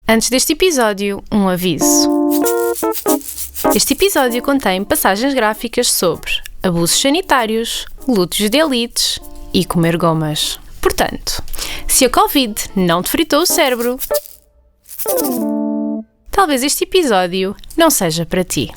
Antes deste episódio, um aviso. Este episódio contém passagens gráficas sobre abusos sanitários, lutos de elites e comer gomas. Portanto, se a Covid não te fritou o cérebro, talvez este episódio não seja para ti.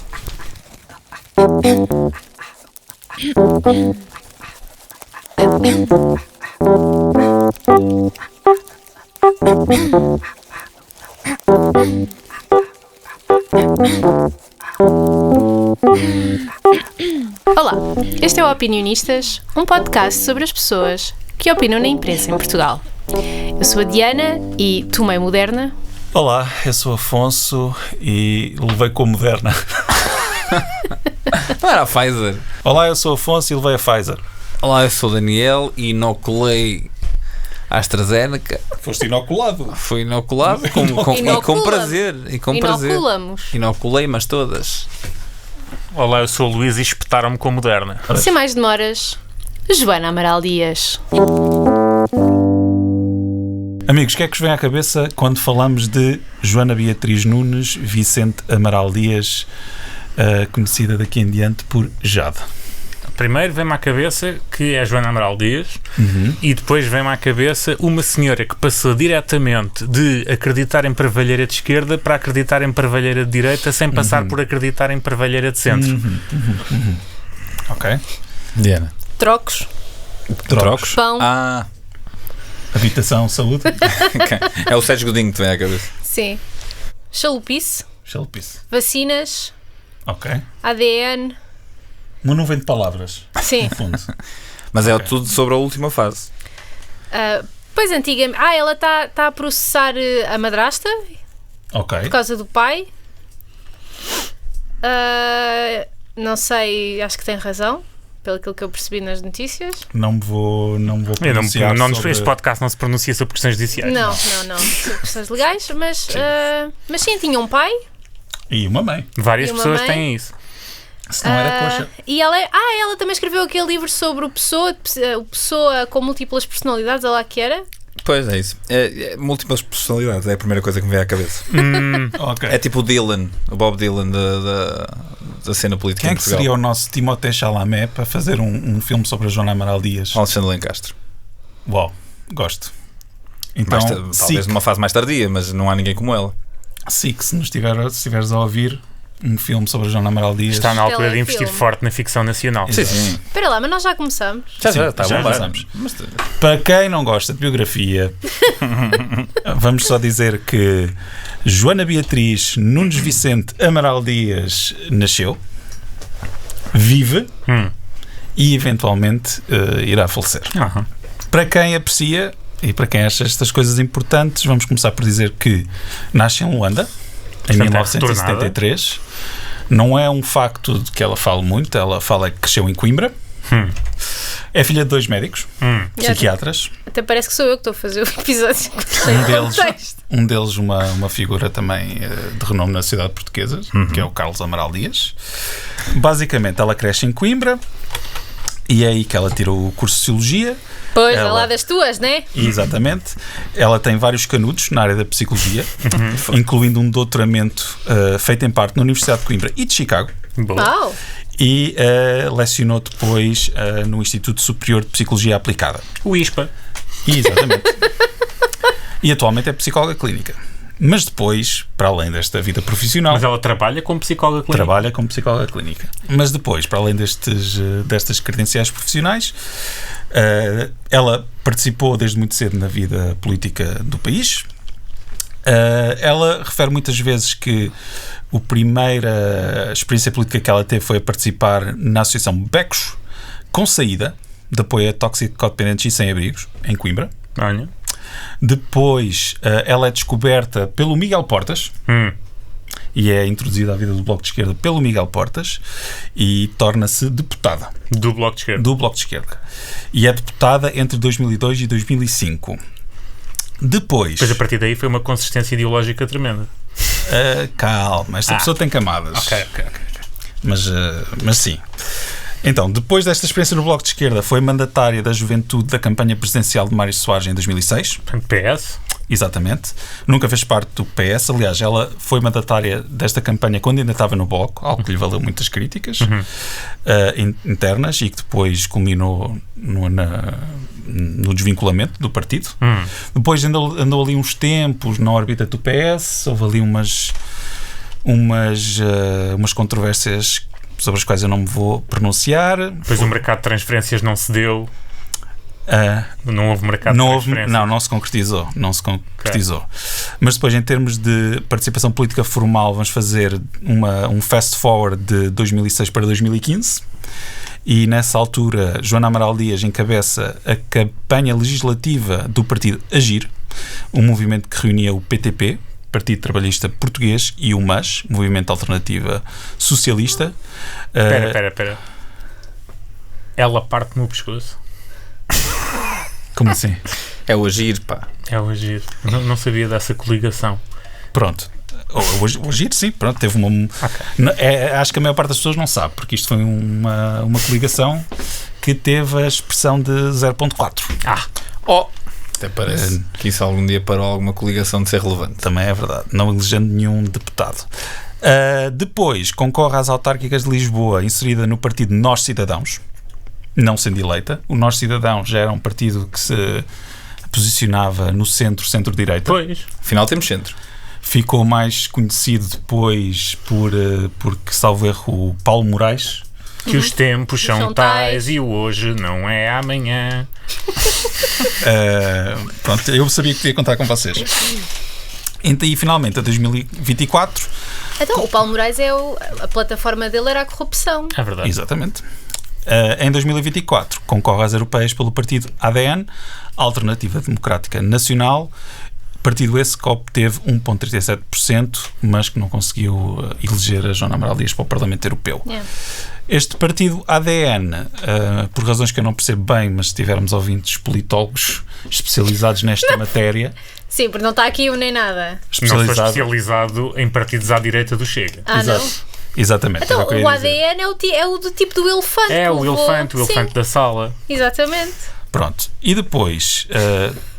Olá, este é o Opinionistas, um podcast sobre as pessoas que opinam na imprensa em Portugal. Eu sou a Diana e tu, meio moderna. Olá, eu sou Afonso e levei com a Moderna. Não era a Pfizer. Olá, eu sou Afonso e levei a Pfizer. Olá, eu sou o Daniel e inoculei a AstraZeneca. Foste inoculado. Fui inoculado e com prazer. Inoculamos. Inoculei, mas todas. Olá, eu sou o Luís e espetaram-me com a Moderna. Sem mais demoras, Joana Amaral Dias. Amigos, o que é que vos vem à cabeça quando falamos de Joana Beatriz Nunes Vicente Amaral Dias, conhecida daqui em diante por Jade? Primeiro vem-me à cabeça que é a Joana Amaral Dias e depois vem-me à cabeça uma senhora que passou diretamente de acreditar em parvalheira de esquerda para acreditar em parvalheira de direita sem passar por acreditar em parvalheira de centro. Ok. Diana. Trocos. Pão. Habitação, saúde. É o Sérgio Godinho que te vem à cabeça. Sim. Chalupice. Xalpice. Vacinas. Ok. ADN. Uma nuvem de palavras, Sim. no fundo. Mas é tudo sobre a última fase. Pois antigamente. Ela está a processar a madrasta Ok. por causa do pai. Não sei, acho que tem razão, pelo que eu percebi nas notícias. Não vou pronunciar sobre... Este podcast não se pronuncia sobre questões judiciais. Não, sobre questões legais, mas sim, tinha um pai. E uma mãe. Várias E uma pessoas mãe? têm isso. Se não era coxa. E ela também escreveu aquele livro sobre o Pessoa com múltiplas personalidades, olha lá que era. Pois é isso. Múltiplas personalidades é a primeira coisa que me vem à cabeça. Ok. É tipo o Dylan, o Bob Dylan da cena política Quem é em que Portugal. seria o nosso Timothée Chalamet para fazer um filme sobre a Joana Amaral Dias? Alexandre Lencastre. Uau, gosto. Então, Talvez numa fase mais tardia, mas não há ninguém como ela. se estiveres a ouvir um filme sobre a Joana Amaral Dias... Está na altura de investir Telefilme. forte na ficção nacional. Exato. Sim. Espera lá, mas nós já começamos. Já já está bom. começamos. Para quem não gosta de biografia, vamos só dizer que Joana Beatriz Nunes Vicente Amaral Dias nasceu, vive e eventualmente irá falecer. Aham. Para quem aprecia e para quem acha estas coisas importantes, vamos começar por dizer que nasce em Luanda em Portanto, 1973. Não é um facto de que ela fala muito, ela fala que cresceu em Coimbra. É filha de 2 médicos, psiquiatras. Até parece que sou eu que estou a fazer o episódio. Um deles uma figura também de renome na sociedade portuguesa, que é o Carlos Amaral Dias. Basicamente, ela cresce em Coimbra e é aí que ela tira o curso de Sociologia. Pois, é lá das tuas, né? Exatamente. Ela tem vários canudos na área da psicologia, incluindo um doutoramento feito em parte na Universidade de Coimbra e de Chicago. Boa. E lecionou depois no Instituto Superior de Psicologia Aplicada. O ISPA. Exatamente. E atualmente é psicóloga clínica. Mas depois, para além desta vida profissional... Mas ela trabalha como psicóloga clínica. Trabalha como psicóloga clínica. Mas depois, para além destas credenciais profissionais, ela participou desde muito cedo na vida política do país. Ela refere muitas vezes que a primeira experiência política que ela teve foi a participar na Associação Becos, com saída, de apoio a toxicodependentes e sem-abrigos, em Coimbra. Olha. Depois, ela é descoberta pelo Miguel Portas e é introduzida à vida do Bloco de Esquerda pelo Miguel Portas e torna-se deputada Do Bloco de Esquerda. do Bloco de Esquerda. E é deputada entre 2002 e 2005. Depois... Depois, a partir daí, foi uma consistência ideológica tremenda. Calma, esta pessoa tem camadas. Ok. Mas sim. Então, depois desta experiência no Bloco de Esquerda, foi mandatária da Juventude da campanha presidencial de Mário Soares em 2006. PS. Exatamente. Nunca fez parte do PS. Aliás, ela foi mandatária desta campanha quando ainda estava no Bloco, algo que lhe valeu muitas críticas internas e que depois culminou no desvinculamento do partido. Depois andou ali uns tempos na órbita do PS. Houve ali umas controvérsias sobre as quais eu não me vou pronunciar. Depois o mercado de transferências não se deu. Não houve mercado de transferências. Não se concretizou. Mas depois, em termos de participação política formal, vamos fazer um fast forward de 2006 para 2015. E nessa altura, Joana Amaral Dias encabeça a campanha legislativa do partido Agir, um movimento que reunia o PTP, Partido Trabalhista Português, e o MAS, Movimento Alternativa Socialista. Espera. Ela parte no pescoço. Como assim? É o Agir, pá. É o Agir. Não sabia dessa coligação. Pronto. O Agir, sim, pronto, teve uma... acho que a maior parte das pessoas não sabe, porque isto foi uma coligação que teve a expressão de 0.4. Até parece que isso algum dia parou alguma coligação de ser relevante. Também é verdade, não elegendo nenhum deputado. Depois concorre às autárquicas de Lisboa, inserida no partido Nós Cidadãos, não sendo eleita. O Nós Cidadãos já era um partido que se posicionava no centro-direita. Pois. Afinal temos centro. Ficou mais conhecido depois porque, salvo erro, o Paulo Moraes. Que os tempos são tais e o hoje não é amanhã. Pronto, eu sabia que podia contar com vocês. E finalmente, a 2024... Então, o Paulo Moraes a plataforma dele era a corrupção. É verdade. Exatamente. Em 2024, concorre às europeias pelo partido ADN, Alternativa Democrática Nacional, partido esse que obteve 1,37%, mas que não conseguiu eleger a Joana Amaral Dias para o Parlamento Europeu. Este partido ADN, por razões que eu não percebo bem, mas se tivermos ouvintes politólogos especializados nesta matéria... Sim, porque não está aqui nem nada. Não sou especializado em partidos à direita do Chega. Exato. Não? Exatamente. Então, o ADN é o do tipo do elefante. É o elefante da sala. Exatamente. Pronto. E depois...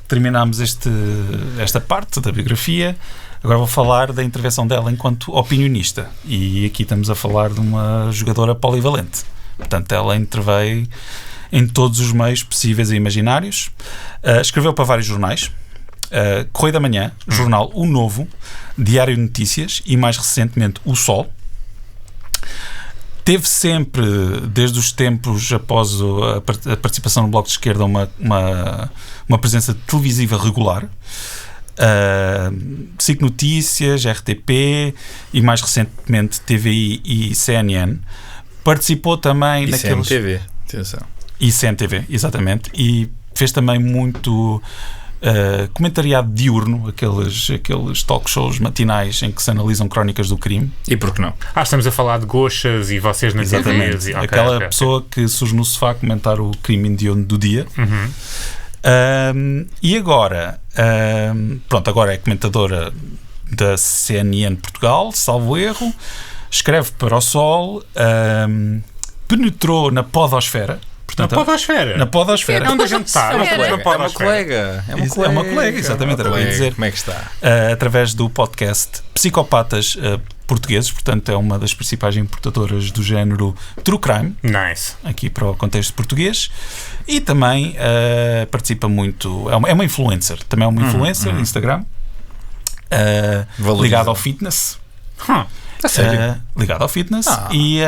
terminámos esta parte da biografia. Agora vou falar da intervenção dela enquanto opinionista. E aqui estamos a falar de uma jogadora polivalente. Portanto, ela interveio em todos os meios possíveis e imaginários. Escreveu para vários jornais. Correio da Manhã, jornal O Novo, Diário de Notícias e, mais recentemente, O Sol. Teve sempre, desde os tempos após a participação no Bloco de Esquerda, uma presença televisiva regular. SIC Notícias, RTP e, mais recentemente, TVI e CNN. Participou também naqueles... CMTV, atenção. E CMTV, exatamente. E fez também muito... comentariado diurno, aqueles talk shows matinais em que se analisam crónicas do crime. E por que não? Estamos a falar de goxas e vocês nas TVs. Aquela pessoa que surge no sofá a comentar o crime hediondo do dia. E agora agora é comentadora da CNN Portugal, salvo erro, escreve para o Sol, penetrou na podosfera. Portanto, na podosfera. É onde a gente está. É uma colega, exatamente, era o que eu ia dizer. Como é que está? Através do podcast Psicopatas Portugueses, portanto é uma das principais importadoras do género True Crime. Nice. Aqui para o contexto português. E também participa muito, é uma influencer, também é uma influencer no Instagram, ligada ao fitness. A sério? Ligado ao fitness e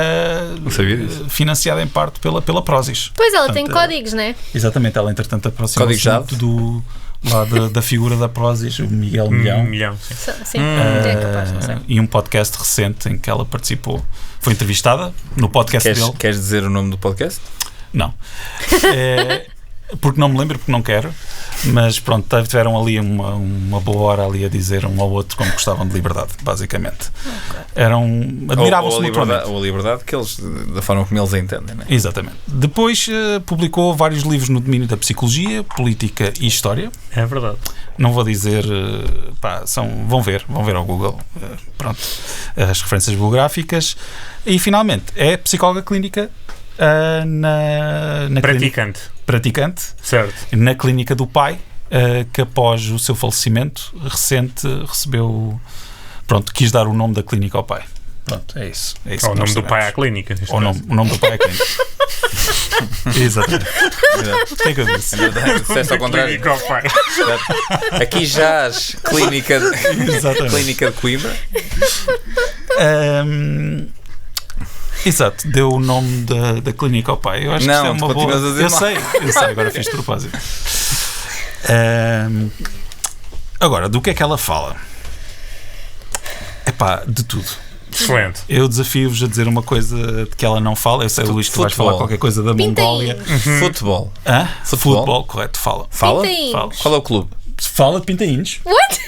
financiada em parte pela Prozis. Pois ela tem códigos, não é? Exatamente, ela entretanto aproxima-se muito da figura da Prozis, o Miguel Milhão. Sim, é capaz, não sei. E um podcast recente em que ela participou. Foi entrevistada no podcast dele. Queres dizer o nome do podcast? Não. Porque não me lembro, porque não quero. Mas pronto, tiveram ali uma boa hora ali a dizer um ao outro como gostavam de liberdade, basicamente. Admiravam-se mutuamente. Ou a liberdade que eles, da forma como eles a entendem, não é? Exatamente. Depois publicou vários livros no domínio da psicologia, política e história. É verdade. Não vou dizer, vão ver ao Google, pronto, as referências bibliográficas. E finalmente é psicóloga clínica na praticante. Praticante, certo. na clínica do pai, que após o seu falecimento recente recebeu, quis dar o nome da clínica ao pai. Pronto, é isso. É isso Ou o nome do pai à clínica. O nome do pai à clínica. Exatamente. O que é que eu disse? É verdade, disseste ao contrário. Clínica ao pai. Aqui jaz clínica de Coimbra. Exato, deu o nome da clínica ao pai. Eu acho que isso é uma boa. A dizer Eu sei, agora fiz de propósito. Agora, do que é que ela fala? Epá, de tudo. Excelente. Eu desafio-vos a dizer uma coisa de que ela não fala. Eu sei, Luís, que tu vais falar qualquer coisa da Mongólia. Futebol. Hã? Futebol, correto, fala. Fala? Pintainhos. Qual é o clube? Fala de pintainhos. What?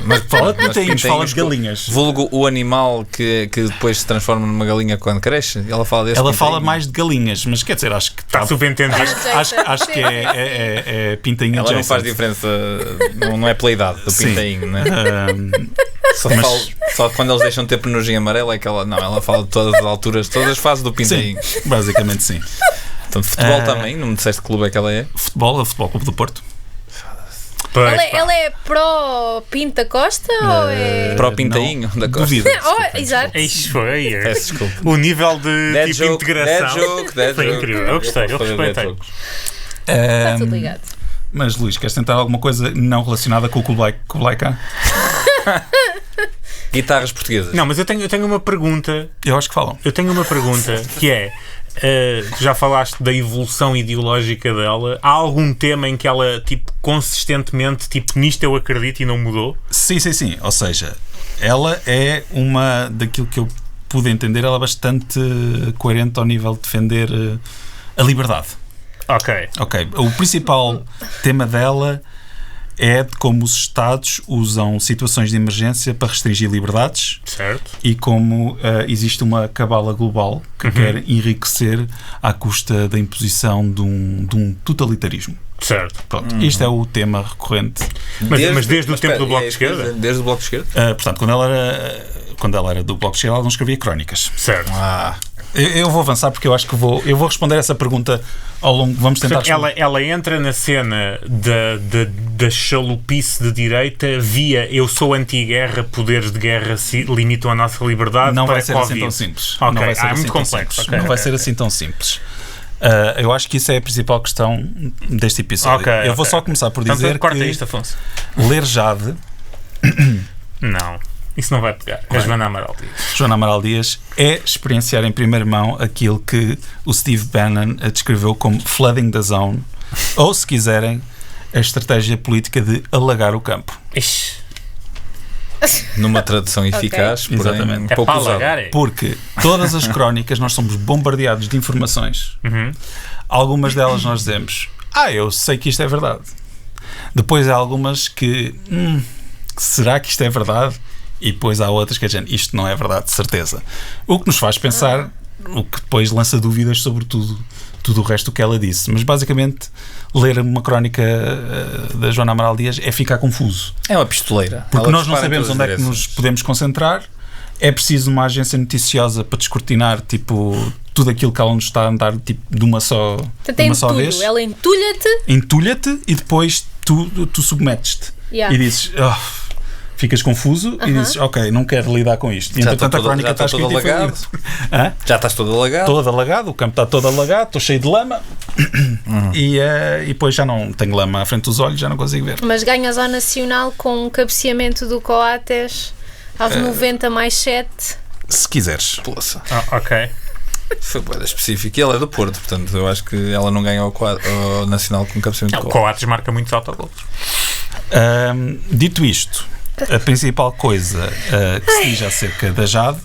Mas fala de pintainhos, fala de pintainhos, galinhas. Vulgo o animal que depois se transforma numa galinha quando cresce. Ela fala desse Ela fala pintainho. mais de galinhas, mas quer dizer, acho que Está subentendido. acho que é pintainho Ela não adjacent. faz diferença, não é pela idade do Sim. pintainho, né? Mas- Só quando eles deixam de ter penugem amarela é que ela fala de todas as alturas, todas as fases do pintainho. Sim, basicamente sim. Portanto, futebol também, não me disseste que clube é que ela é? Futebol Clube do Porto. Pois, pá. Ela é pró Pinta Costa ou é. Para o pintainho da Costa. Duvido. Oh, exato. Isso foi. Peço desculpa. O nível de Dead tipo joke, integração dead foi joke. incrível. Eu gostei, eu Fazer dead respeitei. jokes. Está tudo ligado. Mas Luís, queres tentar alguma coisa não relacionada com o Kublai Khan? Guitarras portuguesas. Não, mas eu tenho uma pergunta. Eu acho que falam. Eu tenho uma pergunta que é. Já falaste da evolução ideológica dela. Há algum tema em que ela, tipo, consistentemente, tipo, nisto eu acredito e não mudou? Sim. Ou seja, ela é uma, daquilo que eu pude entender, ela é bastante coerente ao nível de defender a liberdade. Ok. Ok. O principal tema dela é de como os Estados usam situações de emergência para restringir liberdades Certo. e como existe uma cabala global que quer enriquecer à custa da imposição de um totalitarismo. Certo. Pronto, isto é o tema recorrente. Mas desde o tempo do Bloco de Esquerda? Desde o Bloco de Esquerda? Portanto, quando ela era do Bloco de Esquerda, ela não escrevia crónicas. Certo. Eu vou avançar porque eu acho que eu vou responder essa pergunta ao longo. Vamos tentar responder. Ela entra na cena da chalupice de direita via eu sou anti-guerra, poderes de guerra limitam a nossa liberdade. Não para vai ser Covid. assim tão simples. Ok, Não vai ser é assim muito tão complexo. simples. Ok, Não vai ok, ser ok. assim tão simples. Eu acho que isso é a principal questão deste episódio. Ok, eu vou ok. só começar por Então, dizer corta que isto, Afonso. ler Jade, Não, isso não vai pegar. É Joana Amaral Dias. Joana Amaral Dias, é experienciar em primeira mão aquilo que o Steve Bannon descreveu como flooding the zone, ou, se quiserem, a estratégia política de alagar o campo. Ixi, Numa tradução eficaz, porém Exatamente. é pouco para usada. alagar, é? Porque todas as crónicas nós somos bombardeados de informações. Uhum. Algumas delas nós dizemos, eu sei que isto é verdade. Depois há algumas que, será que isto é verdade? E depois há outras que dizem, isto não é verdade, de certeza. O que nos faz pensar, o que depois lança dúvidas sobre tudo o resto que ela disse. Mas basicamente, ler uma crónica da Joana Amaral Dias é ficar confuso. É uma pistoleira. Porque Ela nós não dispara em sabemos todas onde as é que nos direções. podemos concentrar. É preciso uma agência noticiosa para descortinar tudo aquilo que ela nos está a dar de uma só, Portanto, de é uma só entulho. vez. Ela entulha-te. Entulha-te e depois tu submetes-te. Yeah. E dizes, ficas confuso e dizes, ok, não quero lidar com isto. E Já entretanto estou a crónica já está estou todo escrita e foi alagado. lida. Hã? Já estás todo alagado. Todo alagado, o campo está todo alagado, estou cheio de lama e depois já não tenho lama à frente dos olhos, já não consigo ver. Mas ganhas ao Nacional com um cabeceamento do Coates aos 90 mais 7. Se quiseres. Poça. Ok. Foi boa específico. E ela é do Porto, portanto eu acho que ela não ganha ao Nacional com cabeceamento de O gol. Coates marca muitos autogolos. Dito isto, a principal coisa que se diz acerca da Jade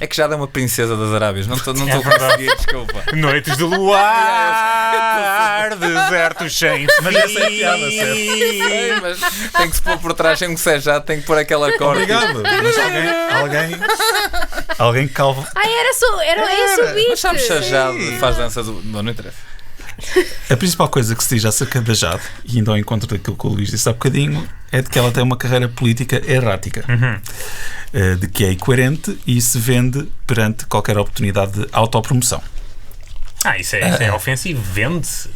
É que já dá uma princesa das Arábias. Não estou a verdade. conseguir, desculpa. Noites de luar, desertos sem fim. Mas essa é a piada, certo? Sei, mas tem que se pôr por trás, sem que seja já, tem que pôr aquela corda. Obrigado. Mas alguém calva. Era esse o beat. Mas sabes se a Jade faz dança do... Não interessa. A principal coisa que se diz acerca da Jade, e indo ao encontro daquilo que o Luís disse há bocadinho, é de que ela tem uma carreira política errática, de que é incoerente e se vende perante qualquer oportunidade de autopromoção. Isso é ofensivo. Vende-se.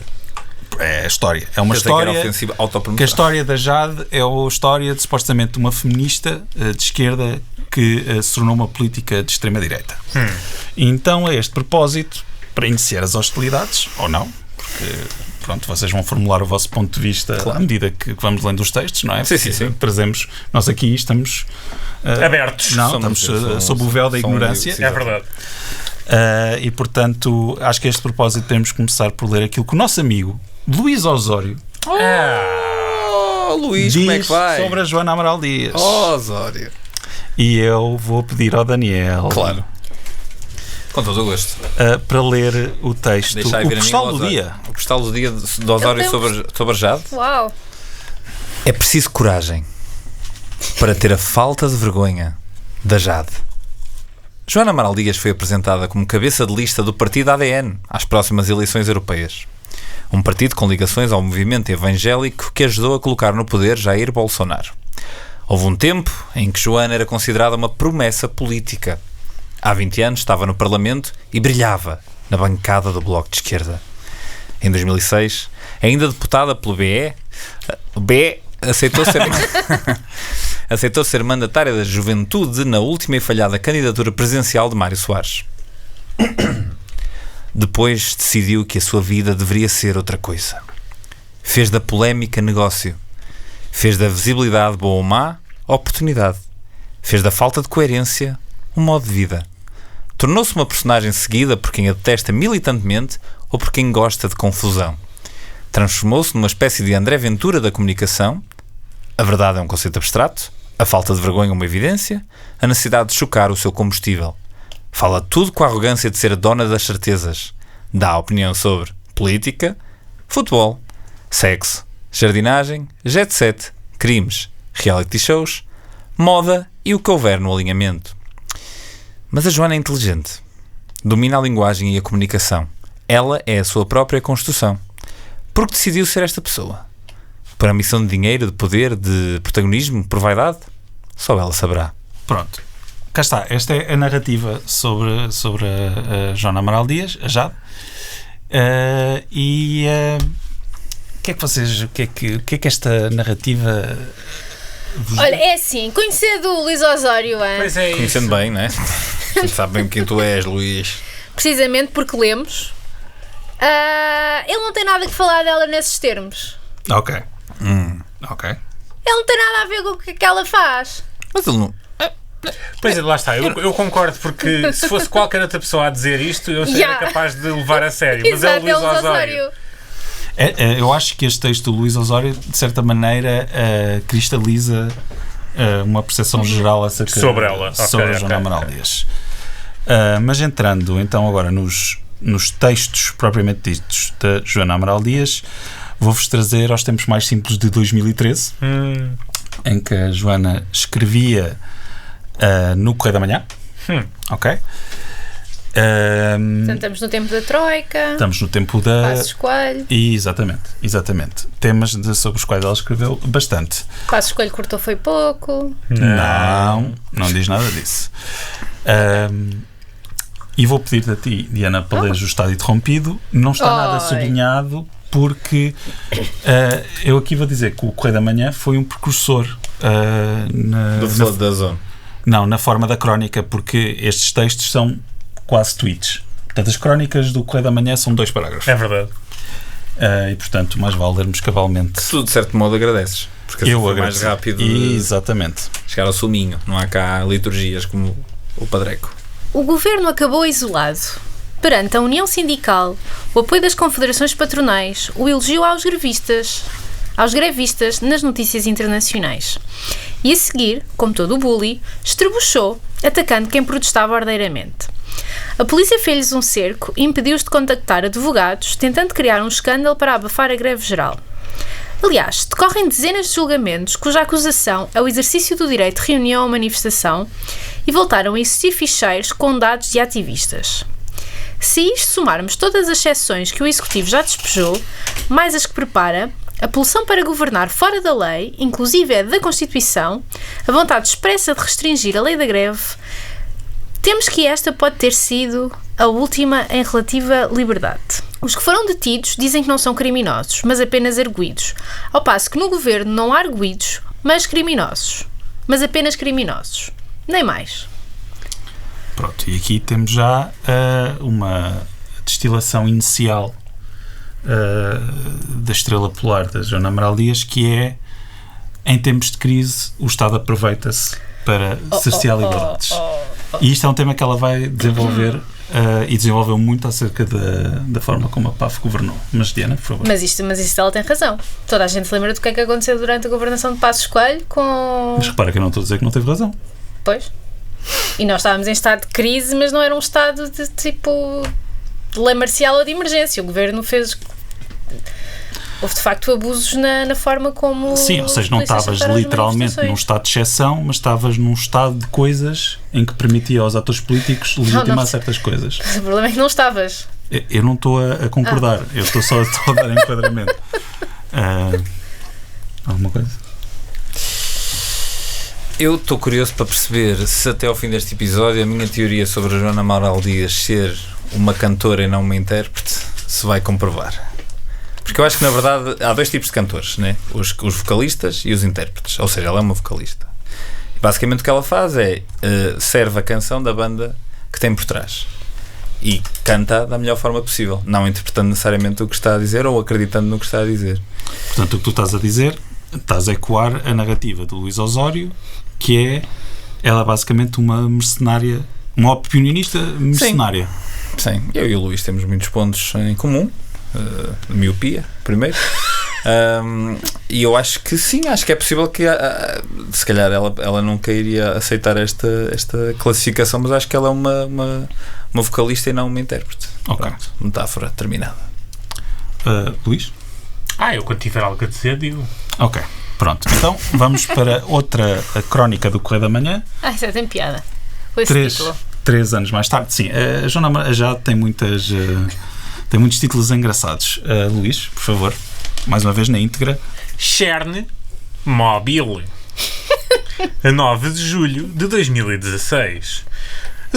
É a história. É uma Quer dizer que era história. ofensiva, autopromoção. Que a história da Jade é a história de supostamente uma feminista de esquerda que se tornou uma política de extrema-direita. E então, a este propósito, para iniciar as hostilidades, ou não, porque pronto, vocês vão formular o vosso ponto de vista à medida que vamos lendo os textos, não é? Sim. Trazemos, nós aqui estamos Abertos. Não, estamos sob o véu da ignorância. Sim, É verdade. E portanto, acho que a este propósito temos que começar por ler aquilo que o nosso amigo Luís Osório Luís, diz como é que vai? sobre a Joana Amaral Dias. Osório. E eu vou pedir ao Daniel, Claro. Com todo o gosto. para ler o texto, Deixa aí o ver a mim postal o do Osório. dia. O postal do dia de Osório sobre a Jade. Uau! É preciso coragem para ter a falta de vergonha da Jade. Joana Amaral Dias foi apresentada como cabeça de lista do partido ADN às próximas eleições europeias. Um partido com ligações ao movimento evangélico que ajudou a colocar no poder Jair Bolsonaro. Houve um tempo em que Joana era considerada uma promessa política. Há 20 anos estava no Parlamento e brilhava na bancada do Bloco de Esquerda. Em 2006, ainda deputada pelo BE aceitou ser mandatária da Juventude na última e falhada candidatura presidencial de Mário Soares. Depois decidiu que a sua vida deveria ser outra coisa. Fez da polémica negócio. Fez da visibilidade boa ou má oportunidade. Fez da falta de coerência um modo de vida. Tornou-se uma personagem seguida por quem a detesta militantemente ou por quem gosta de confusão. Transformou-se numa espécie de André Ventura da comunicação. A verdade é um conceito abstrato, a falta de vergonha é uma evidência, a necessidade de chocar o seu combustível. Fala tudo com a arrogância de ser a dona das certezas. Dá opinião sobre política, futebol, sexo, jardinagem, jet set, crimes, reality shows, moda e o que houver no alinhamento. Mas a Joana é inteligente. Domina a linguagem e a comunicação. Ela é a sua própria construção. Por que decidiu ser esta pessoa? Por ambição de dinheiro, de poder, de protagonismo, por vaidade? Só ela saberá. Pronto. Cá está. Esta é a narrativa sobre a Joana Amaral Dias, a Jade. O que é que vocês... O que é que esta narrativa... Olha, é assim, conhecendo o Luís Osório, Pois é isso. Conhecendo bem, não é? Você sabe bem quem tu és, Luís. precisamente porque lemos, ele não tem nada que falar dela nesses termos. Ok. Ok. Ele não tem nada a ver com o que ela faz. Mas ele não... Pois é, lá está, eu concordo, porque se fosse qualquer outra pessoa a dizer isto, eu seria capaz de levar a sério. Mas é o Luís Osório. Eu acho que este texto do Luís Osório, de certa maneira, cristaliza uma percepção geral acerca sobre ela, sobre a Joana Amaral Dias. Mas entrando então agora nos textos propriamente ditos da Joana Amaral Dias, vou-vos trazer aos tempos mais simples de 2013, em que a Joana escrevia no Correio da Manhã. Ok? Portanto, estamos no tempo da Troika. Estamos no tempo da... Passos Coelho. Exatamente. Temas sobre os quais ela escreveu bastante. Passos Coelho cortou foi pouco. Não diz nada disso. E vou pedir-te a ti, Diana, para ler o Estado Interrompido. Não está nada sublinhado, porque eu aqui vou dizer que o Correio da Manhã foi um precursor da Zona. Não, na forma da crónica, porque estes textos são quase tweets. Portanto, as crónicas do Correio da Manhã são 2 parágrafos. É verdade. E, portanto, mais vale lermos cabalmente. Tu, de certo modo, agradeces. Porque assim foi mais rápido Exatamente. chegar ao suminho. Não há cá liturgias como o Padreco. O governo acabou isolado. Perante a União Sindical, o apoio das confederações patronais, o elogio aos grevistas nas notícias internacionais. E a seguir, como todo o bully, estrebuchou, atacando quem protestava ordeiramente. A polícia fez-lhes um cerco e impediu-os de contactar advogados, tentando criar um escândalo para abafar a greve geral. Aliás, decorrem dezenas de julgamentos cuja acusação é o exercício do direito de reunião ou manifestação e voltaram a existir ficheiros com dados de ativistas. Se a isto somarmos todas as exceções que o Executivo já despejou, mais as que prepara, a pulsão para governar fora da lei, inclusive é da Constituição, a vontade expressa de restringir a lei da greve, temos que esta pode ter sido a última em relativa liberdade. Os que foram detidos dizem que não são criminosos, mas apenas arguidos. Ao passo que no governo não há arguidos, mas criminosos. Mas apenas criminosos. Nem mais. Pronto, e aqui temos já uma destilação inicial da estrela polar da Joana Amaral Dias, que é, em tempos de crise, o Estado aproveita-se para cercear liberdades. E isto é um tema que ela vai desenvolver e desenvolveu muito acerca da forma como a PAF governou. Mas, Diana, por favor. Mas isto ela tem razão. Toda a gente se lembra do que é que aconteceu durante a governação de Passos Coelho com... Mas repara que eu não estou a dizer que não teve razão. Pois. E nós estávamos em estado de crise, mas não era um estado de tipo de lei marcial ou de emergência. O governo fez... Houve de facto abusos na forma como... Sim, ou seja, não estavas literalmente num estado de exceção, mas estavas num estado de coisas em que permitia aos atores políticos legitimar certas coisas. Mas o problema é que não estavas. Eu não estou a concordar, eu estou só a dar enquadramento. Alguma coisa? Eu estou curioso para perceber se até ao fim deste episódio a minha teoria sobre a Joana Amaral Dias ser uma cantora e não uma intérprete se vai comprovar. Porque eu acho que, na verdade, há dois tipos de cantores, né? Os vocalistas e os intérpretes. Ou seja, ela é uma vocalista. E basicamente o que ela faz é serve a canção da banda que tem por trás. E canta da melhor forma possível. Não interpretando necessariamente o que está a dizer ou acreditando no que está a dizer. Portanto, o que tu estás a dizer, estás a ecoar a narrativa do Luís Osório, que é, ela é basicamente uma mercenária, uma opinionista mercenária. Sim, eu e o Luís temos muitos pontos em comum. Miopia, primeiro. E eu acho que sim, acho que é possível que se calhar ela nunca iria aceitar esta classificação, mas acho que ela é uma vocalista e não uma intérprete. Ok. Pronto, metáfora terminada. Luís? Eu quando tiver algo a dizer digo. Ok, pronto. Então vamos para outra crónica do Correio da Manhã. Isso tem piada. Foi esse título. 3 anos mais tarde. Sim, a Joana já tem muitos títulos engraçados. Luís, por favor, mais uma vez na íntegra. Chernobyl. A 9 de julho de 2016.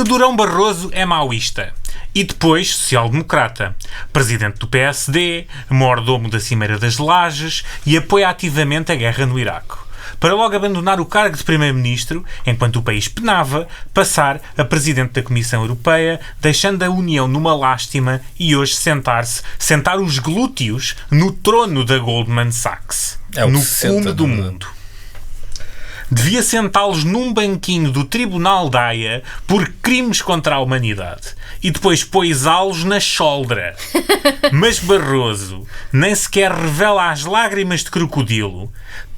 Durão Barroso é maoísta e depois social-democrata, presidente do PSD, mordomo da Cimeira das Lajes e apoia ativamente a guerra no Iraque, para logo abandonar o cargo de primeiro-ministro, enquanto o país penava, passar a presidente da Comissão Europeia, deixando a União numa lástima e hoje sentar os glúteos no trono da Goldman Sachs, no cume do mundo. Devia sentá-los num banquinho do Tribunal da Haia por crimes contra a humanidade e depois poisá-los na choldra. Mas Barroso nem sequer revela as lágrimas de crocodilo,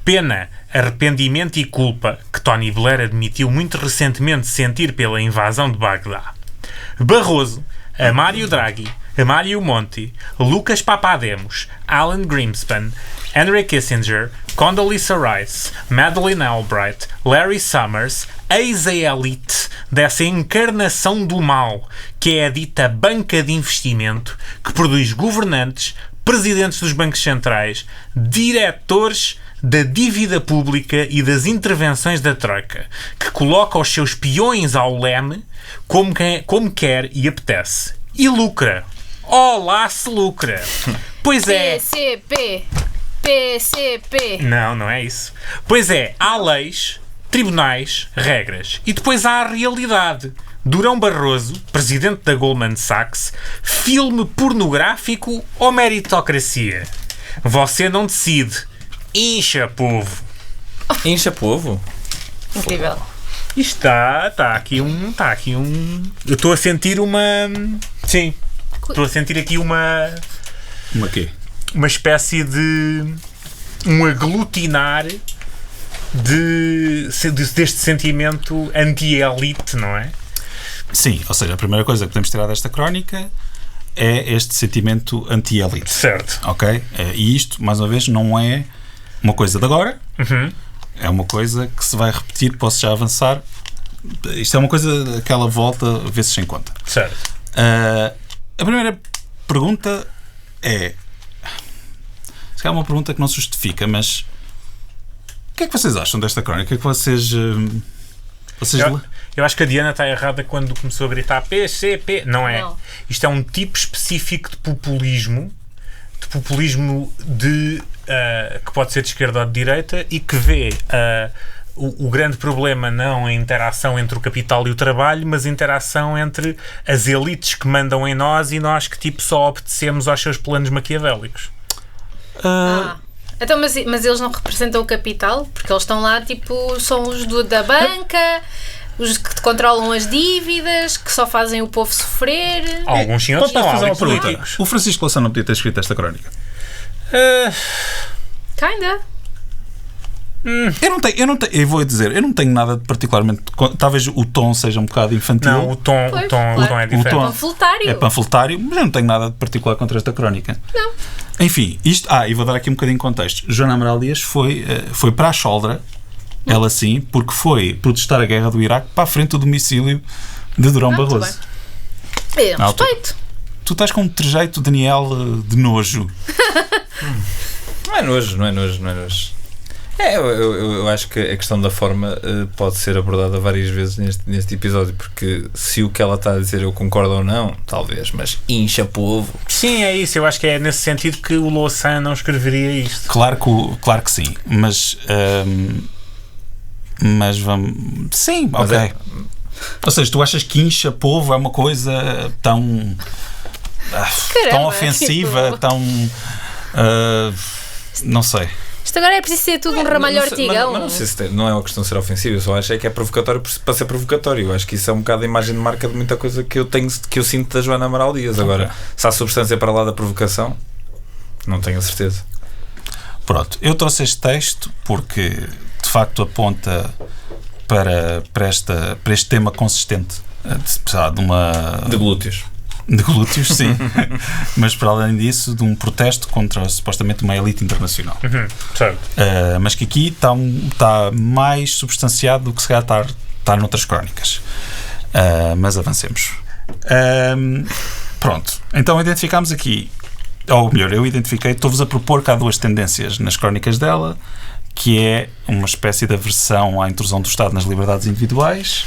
pena, arrependimento e culpa que Tony Blair admitiu muito recentemente sentir pela invasão de Bagdá. Barroso, a Mário Draghi, a Mário Monti, Lucas Papademos, Alan Greenspan, Henry Kissinger, Condoleezza Rice, Madeleine Albright, Larry Summers, eis a elite dessa encarnação do mal que é a dita banca de investimento que produz governantes, presidentes dos bancos centrais, diretores da dívida pública e das intervenções da Troika, que coloca os seus peões ao leme como quer e apetece. E lucra. Olá se lucra. Pois é. PCP. Não é isso. Pois é, há leis, tribunais, regras. E depois há a realidade. Durão Barroso, presidente da Goldman Sachs, filme pornográfico ou meritocracia? Você não decide. Incha, povo. Incha, povo? Incrível. Isto está aqui um... Eu estou a sentir uma... Sim. Estou a sentir aqui uma... Uma quê? Uma espécie de... Um aglutinar deste sentimento anti-elite, não é? Sim, ou seja, a primeira coisa que podemos tirar desta crónica é este sentimento anti-elite. Certo. Ok? E isto, mais uma vez, não é uma coisa de agora. Uhum. É uma coisa que se vai repetir, posso já avançar. Isto é uma coisa daquela volta, vê-se sem conta. Certo. A primeira pergunta é... Se calhar é uma pergunta que não se justifica, mas... O que é que vocês acham desta crónica? O que é que vocês Eu acho que a Diana está errada quando começou a gritar PCP. Não é. Não. Isto é um tipo específico de populismo que pode ser de esquerda ou de direita e que vê o grande problema não a interação entre o capital e o trabalho, mas a interação entre as elites que mandam em nós e nós que tipo só obedecemos aos seus planos maquiavélicos. Então, mas eles não representam o capital? Porque eles estão lá, tipo, são os da banca, os que controlam as dívidas, que só fazem o povo sofrer. Alguns sim, outros não. Posso fazer Há uma pergunta? políticos. O Francisco Louçã não podia ter escrito esta crónica? Kinda. Eu vou dizer, eu não tenho nada de particularmente. Talvez o tom seja um bocado infantil. Não, o tom é diferente. tom Panfletário. É panfletário, mas eu não tenho nada de particular contra esta crónica. Não. Enfim, isto. E vou dar aqui um bocadinho de contexto. Joana Amaral Dias foi para a Choldra, ela sim, porque foi protestar a guerra do Iraque para a frente do domicílio de Durão Barroso. Respeito. Tu estás com um trejeito, Daniel, de nojo. Não é nojo. Eu acho que a questão da forma pode ser abordada várias vezes neste episódio, porque se o que ela está a dizer eu concordo ou não, talvez, mas incha povo. Sim, é isso. Eu acho que é nesse sentido que o Louçã não escreveria isto. Claro que sim, mas vamos. Sim, Mas ok. Ou seja, tu achas que incha povo é uma coisa tão ofensiva, tipo... tão. Não sei. Isto agora é preciso ser tudo um ramalho ortigão. Mas não sei se não é uma questão de ser ofensivo, eu só acho que é provocatório para ser provocatório. Eu acho que isso é um bocado a imagem de marca de muita coisa que eu sinto da Joana Amaral Dias. Agora, se há substância para lá da provocação, não tenho a certeza. Pronto, eu trouxe este texto porque de facto aponta para este tema consistente De glúteos. De glúteos, sim. Mas para além disso, de um protesto contra supostamente uma elite internacional. Certo. Mas que aqui está mais substanciado do que se calhar está noutras crónicas. Mas avancemos. Pronto. Então identificámos aqui, ou melhor, eu identifiquei, estou-vos a propor que há duas tendências nas crónicas dela, que é uma espécie de aversão à intrusão do Estado nas liberdades individuais,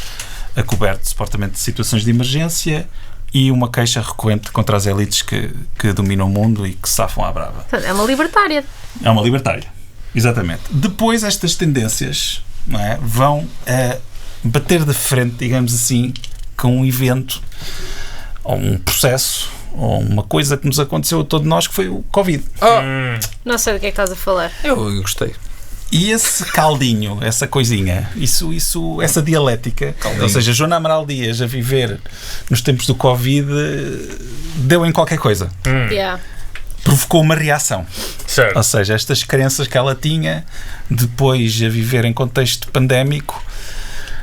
a coberto supostamente de situações de emergência, e uma queixa recorrente contra as elites que dominam o mundo e que se safam à brava. É uma libertária. É uma libertária, exatamente. Depois estas tendências, não é, vão bater de frente, digamos assim, com um evento, ou um processo, ou uma coisa que nos aconteceu a todos nós, que foi o Covid. Não sei do que é que estás a falar. Eu gostei. E esse caldinho, essa coisinha, essa dialética, ou seja, Joana Amaral Dias a viver nos tempos do Covid, deu em qualquer coisa. Yeah. Provocou uma reação. Certo. Ou seja, estas crenças que ela tinha, depois a viver em contexto pandémico,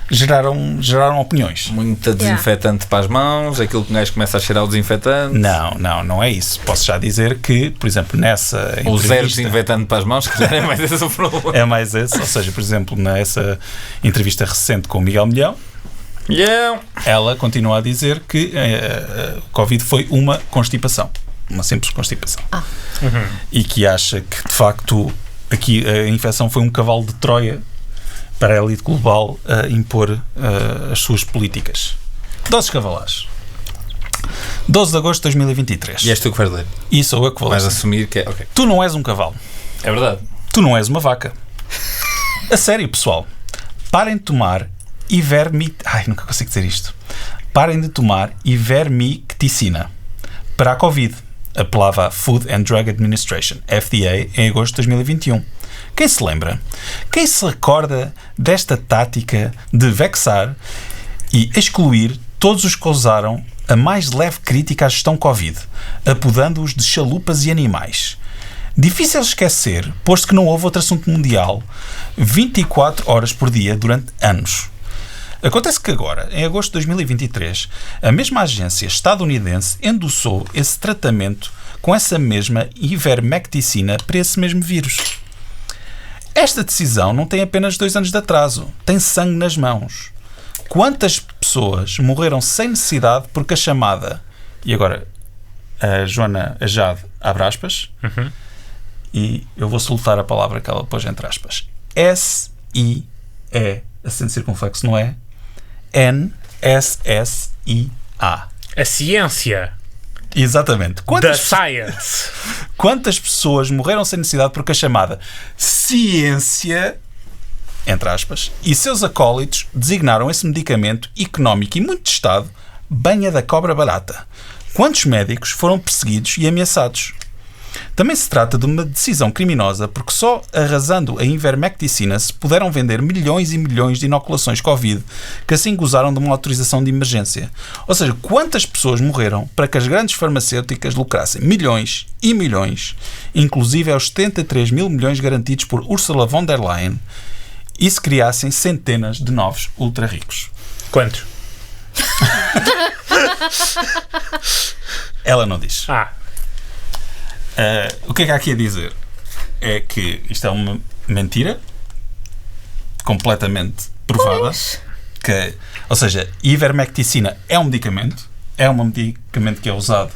geraram opiniões. Muita desinfetante para as mãos, aquilo que um gajo começa a cheirar o desinfetante. Não é isso. Posso já dizer que, por exemplo, nessa entrevista... O zero desinfetante para as mãos, que já é mais esse o problema. É mais esse. Ou seja, por exemplo, nessa entrevista recente com o Miguel Milhão, ela continua a dizer que o Covid foi uma constipação. Uma simples constipação. E que acha que, de facto, aqui a infecção foi um cavalo de Troia para a elite global impor as suas políticas. Doses cavalares. 12 de agosto de 2023. E és tu que vais ler. E sou eu que vou ler. Vais assumir que é... Okay. Tu não és um cavalo. É verdade. Tu não és uma vaca. A sério, pessoal. Parem de tomar nunca consigo dizer isto. Parem de tomar ivermecticina para a Covid, apelava a Food and Drug Administration, FDA, em agosto de 2021. Quem se lembra? Quem se recorda desta tática de vexar e excluir todos os que ousaram a mais leve crítica à gestão Covid, apodando-os de chalupas e animais? Difícil esquecer, posto que não houve outro assunto mundial 24 horas por dia durante anos. Acontece que agora, em agosto de 2023, a mesma agência estadunidense endossou esse tratamento com essa mesma ivermecticina para esse mesmo vírus. Esta decisão não tem apenas 2 anos de atraso, tem sangue nas mãos. Quantas pessoas morreram sem necessidade porque a chamada... E agora, a Joana Jade abre aspas, e eu vou soltar a palavra que ela pôs entre aspas. S-I-E, acento circunflexo, não é? NSSIA. A ciência Exatamente. da science. Quantas pessoas morreram sem necessidade porque a chamada ciência, entre aspas, e seus acólitos designaram esse medicamento económico e muito testado banha da cobra barata? Quantos médicos foram perseguidos e ameaçados? Também se trata de uma decisão criminosa porque só arrasando a ivermecticina se puderam vender milhões e milhões de inoculações Covid que assim gozaram de uma autorização de emergência. Ou seja, quantas pessoas morreram para que as grandes farmacêuticas lucrassem milhões e milhões, inclusive aos 73 mil milhões garantidos por Ursula von der Leyen, e se criassem centenas de novos ultra-ricos? Quantos? Ela não diz. Ah, O que é que há aqui a dizer? É que isto é uma mentira completamente provada. Ou seja, ivermecticina é um medicamento que é usado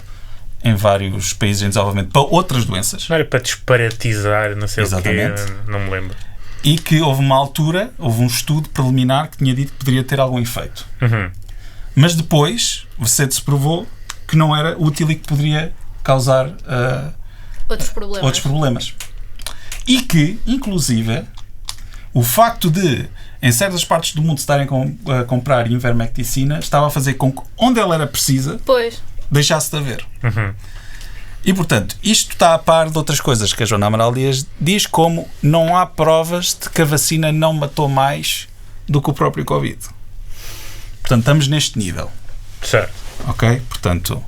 em vários países em desenvolvimento para outras doenças. não era para disparatizar, não sei Exatamente. o quê, não me lembro. E que houve um estudo preliminar que tinha dito que poderia ter algum efeito. Mas depois, se provou que não era útil e que poderia causar outros problemas. E que, inclusive, o facto de, em certas partes do mundo, estarem a comprar ivermecticina estava a fazer com que, onde ela era precisa, deixasse de haver. E, portanto, isto está a par de outras coisas que a Joana Amaral Dias diz, como não há provas de que a vacina não matou mais do que o próprio Covid. Portanto, estamos neste nível. Certo. Ok? Portanto,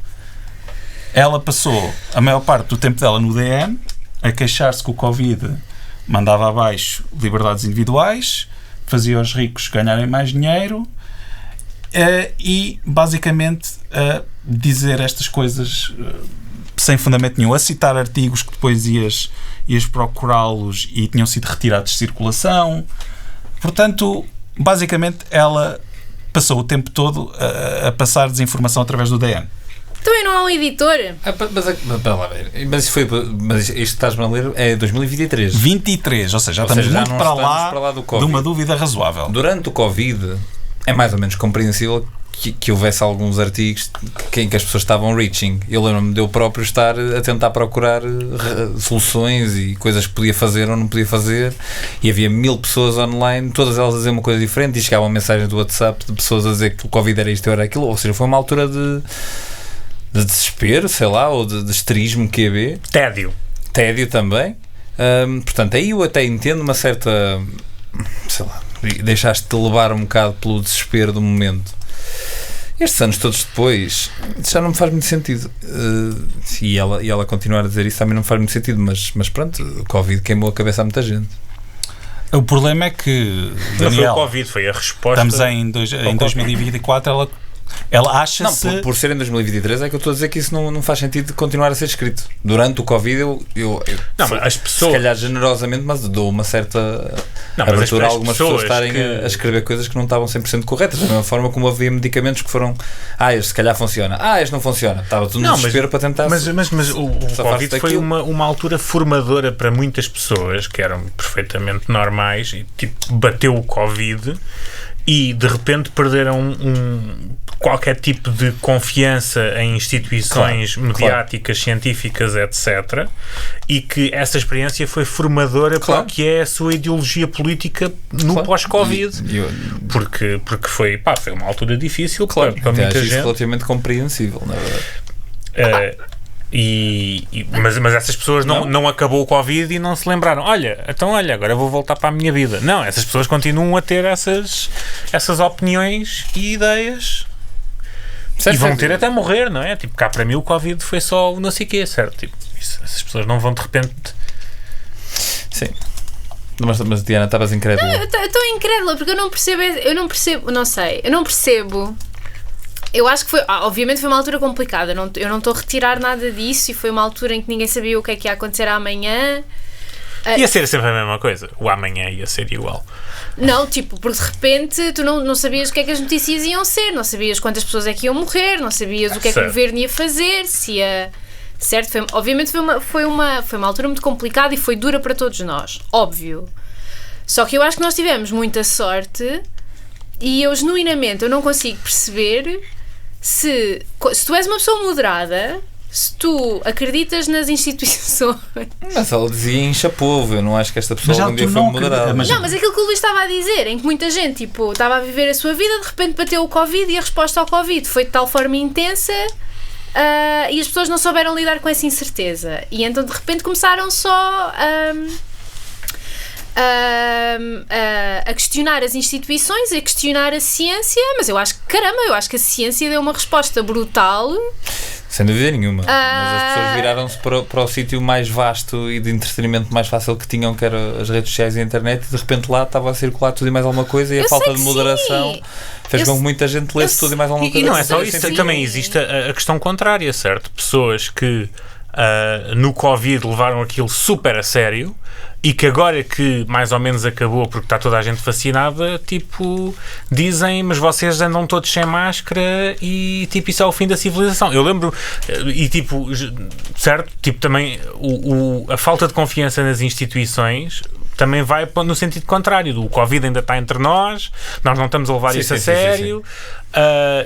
ela passou a maior parte do tempo dela no DN a queixar-se que o Covid mandava abaixo liberdades individuais, fazia os ricos ganharem mais dinheiro e, basicamente, dizer estas coisas sem fundamento nenhum, a citar artigos que depois ias procurá-los e tinham sido retirados de circulação. Portanto, basicamente, ela passou o tempo todo a passar desinformação através do DN. Também não há um editor. Mas isto que estás-me a ler é 2023. 23, ou seja, já estamos muito para lá de uma dúvida razoável. Durante o Covid, é mais ou menos compreensível que houvesse alguns artigos em que as pessoas estavam reaching. Eu lembro-me de eu próprio estar a tentar procurar soluções e coisas que podia fazer ou não podia fazer, e havia 1000 pessoas online, todas elas a dizer uma coisa diferente, e chegavam mensagens do WhatsApp de pessoas a dizer que o Covid era isto ou era aquilo. Ou seja, foi uma altura de desespero, sei lá, ou de histerismo QB. Tédio também. Portanto, aí eu até entendo uma certa, sei lá, deixaste-te levar um bocado pelo desespero do momento. Estes anos todos depois já não me faz muito sentido, e ela continuar a dizer isso também não me faz muito sentido, mas pronto, o Covid queimou a cabeça a muita gente. O problema é que, Daniel, não foi o Covid, foi a resposta. Estamos em 2024, ela acha-se... Não, por ser em 2023 é que eu estou a dizer que isso não faz sentido de continuar a ser escrito. Durante o Covid eu não, mas as pessoas, se calhar generosamente, mas dou uma certa abertura a algumas pessoas estarem a escrever coisas que não estavam 100% corretas. Da mesma forma como havia medicamentos que foram este se calhar funciona, este não funciona. Estava tudo no desespero para tentar... Mas o Covid foi uma altura formadora para muitas pessoas que eram perfeitamente normais e tipo, bateu o Covid e de repente perderam qualquer tipo de confiança em instituições mediáticas, científicas, etc. E que essa experiência foi formadora para o que é a sua ideologia política no pós-Covid. Porque foi uma altura difícil para muita gente. Relativamente compreensível, na verdade. Mas essas pessoas não acabou o Covid e não se lembraram, olha, agora vou voltar para a minha vida. Não, essas pessoas continuam a ter essas opiniões e ideias. Certo, e vão ter até morrer, não é? Tipo, cá para mim o Covid foi só o não sei quê, certo? Tipo, essas pessoas não vão de repente... Sim. Mas Diana, estavas incrédula. Eu estou incrédula porque eu não percebo. Eu acho que foi, obviamente foi uma altura complicada, eu não estou a retirar nada disso, e foi uma altura em que ninguém sabia o que é que ia acontecer amanhã. Ia ser sempre a mesma coisa, o amanhã ia ser igual. Não, tipo, porque de repente tu não sabias o que é que as notícias iam ser, não sabias quantas pessoas é que iam morrer, não sabias o que é que o governo ia fazer, se ia... Certo? Obviamente foi uma altura muito complicada e foi dura para todos nós, óbvio. Só que eu acho que nós tivemos muita sorte E eu, genuinamente, eu não consigo perceber se tu és uma pessoa moderada, se tu acreditas nas instituições... Mas ela dizia incha povo, eu não acho que esta pessoa algum dia foi moderada. Não, mas aquilo que o Luís estava a dizer, em que muita gente, tipo, estava a viver a sua vida, de repente bateu o Covid e a resposta ao Covid foi de tal forma intensa e as pessoas não souberam lidar com essa incerteza. E então, de repente, começaram só a questionar as instituições, a questionar a ciência, mas eu acho que a ciência deu uma resposta brutal. Sem dúvida nenhuma. Mas as pessoas viraram-se para o sítio mais vasto e de entretenimento mais fácil que tinham, que era as redes sociais e a internet, e de repente lá estava a circular tudo e mais alguma coisa, e a falta de moderação fez com que muita gente lesse tudo e mais alguma coisa. E não é só isso, também existe a questão contrária, certo? Pessoas que no Covid levaram aquilo super a sério e que agora que mais ou menos acabou porque está toda a gente vacinada, tipo, dizem, mas vocês andam todos sem máscara e tipo, isso é o fim da civilização. Eu lembro, e tipo, certo? Tipo, também a falta de confiança nas instituições também vai no sentido contrário. O Covid ainda está entre nós não estamos a levar isso a sério.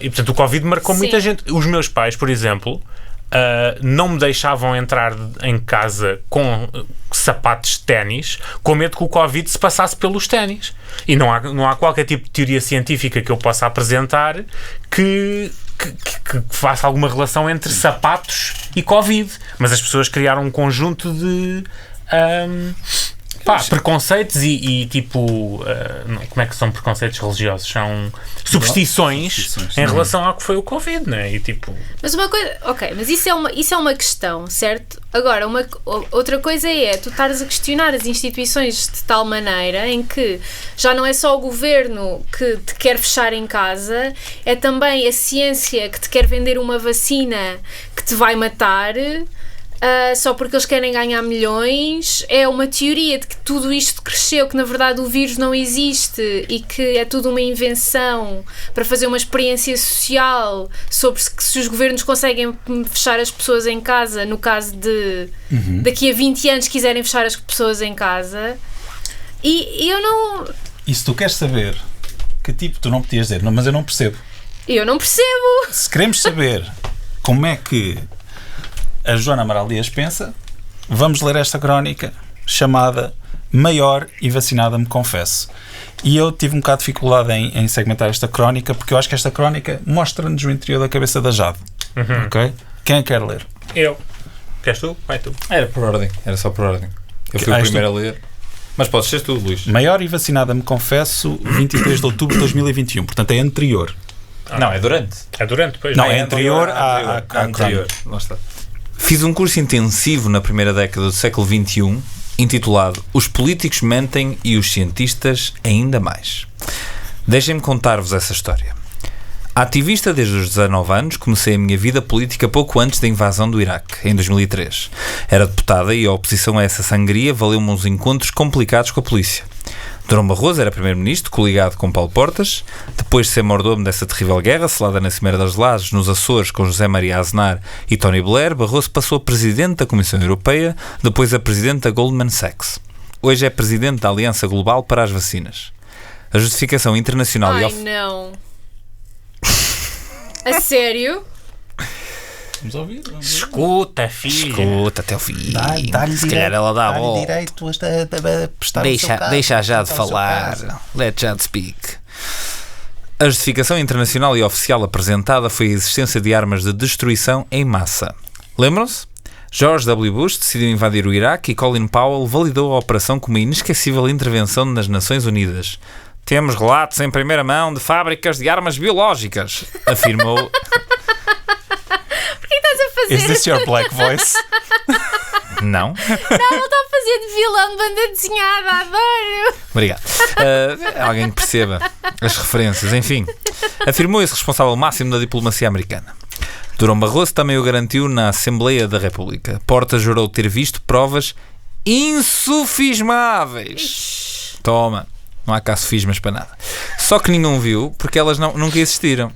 E portanto o Covid marcou muita gente. Os meus pais, por exemplo, não me deixavam entrar em casa com sapatos de ténis, com medo que o Covid se passasse pelos ténis. E não há qualquer tipo de teoria científica que eu possa apresentar que faça alguma relação entre sapatos e Covid. Mas as pessoas criaram um conjunto de preconceitos e tipo, como é que são preconceitos religiosos? São superstições em relação ao que foi o Covid, né? E tipo... Mas uma coisa, ok, mas isso é uma questão, certo? Agora, outra coisa é tu estares a questionar as instituições de tal maneira em que já não é só o governo que te quer fechar em casa, é também a ciência que te quer vender uma vacina que te vai matar. Só porque eles querem ganhar milhões. É uma teoria de que tudo isto cresceu, que na verdade o vírus não existe e que é tudo uma invenção para fazer uma experiência social sobre se os governos conseguem fechar as pessoas em casa, no caso de daqui a 20 anos quiserem fechar as pessoas em casa. E eu não... E se tu queres saber que tipo, tu não podias dizer, não, mas eu não percebo. Eu não percebo. Se queremos saber como é que a Joana Amaral Dias pensa, vamos ler esta crónica chamada Maior e Vacinada Me Confesso. E eu tive um bocado de dificuldade em segmentar esta crónica, porque eu acho que esta crónica mostra-nos o interior da cabeça da Jade. Ok? Quem quer ler? Eu. Queres tu? Vai tu. Era por ordem, era só por ordem. Eu fui o primeiro a ler. Mas podes ser tu, Luís. Maior e Vacinada Me Confesso, 23 de outubro de 2021. Portanto, é anterior. Não, é durante. É durante, pois. Não, é anterior à anterior. Lá está. Fiz um curso intensivo na primeira década do século XXI, intitulado Os políticos mentem e os cientistas ainda mais. Deixem-me contar-vos essa história. Ativista desde os 19 anos, comecei a minha vida política pouco antes da invasão do Iraque, em 2003. Era deputada e a oposição a essa sangria valeu-me uns encontros complicados com a polícia. Durão Barroso era primeiro-ministro, coligado com Paulo Portas. Depois de ser mordomo dessa terrível guerra, selada na Cimeira das Lajes, nos Açores, com José Maria Aznar e Tony Blair, Barroso passou a presidente da Comissão Europeia, depois a presidente da Goldman Sachs. Hoje é presidente da Aliança Global para as Vacinas. A justificação internacional... não. A sério? Vamos ouvir. Escuta, filha. Escuta até o fim. Se calhar ela dá a volta. Direito a prestar Deixa a Jade falar. Let Jade speak. A justificação internacional e oficial apresentada foi a existência de armas de destruição em massa. Lembram-se? George W. Bush decidiu invadir o Iraque e Colin Powell validou a operação como uma inesquecível intervenção nas Nações Unidas. Temos relatos em primeira mão de fábricas de armas biológicas, afirmou... Is this your black voice? Não. Não está a fazer de vilão de banda desenhada, adoro. Obrigado. Alguém que perceba as referências, enfim. Afirmou esse responsável máximo da diplomacia americana. Durão Barroso também o garantiu na Assembleia da República. Portas jurou ter visto provas insufismáveis. Toma, não há cá sofismas para nada. Só que nenhum viu, porque elas nunca existiram.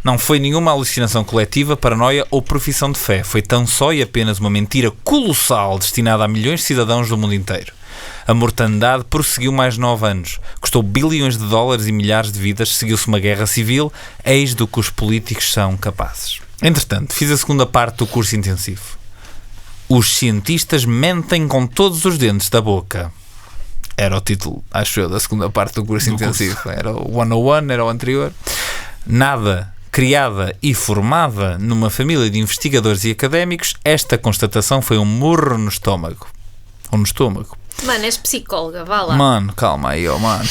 Não foi nenhuma alucinação coletiva, paranoia ou profissão de fé. Foi tão só e apenas uma mentira colossal destinada a milhões de cidadãos do mundo inteiro. A mortandade prosseguiu mais 9 anos. Custou bilhões de dólares e milhares de vidas. Seguiu-se uma guerra civil. Eis do que os políticos são capazes. Entretanto, fiz a segunda parte do curso intensivo. Os cientistas mentem com todos os dentes da boca. Era o título, acho eu, da segunda parte do curso intensivo. Era o 101, era o anterior. Nada criada e formada numa família de investigadores e académicos, esta constatação foi um murro no estômago. Ou no estômago. Mano, és psicóloga, vá lá. Mano, calma aí, mano.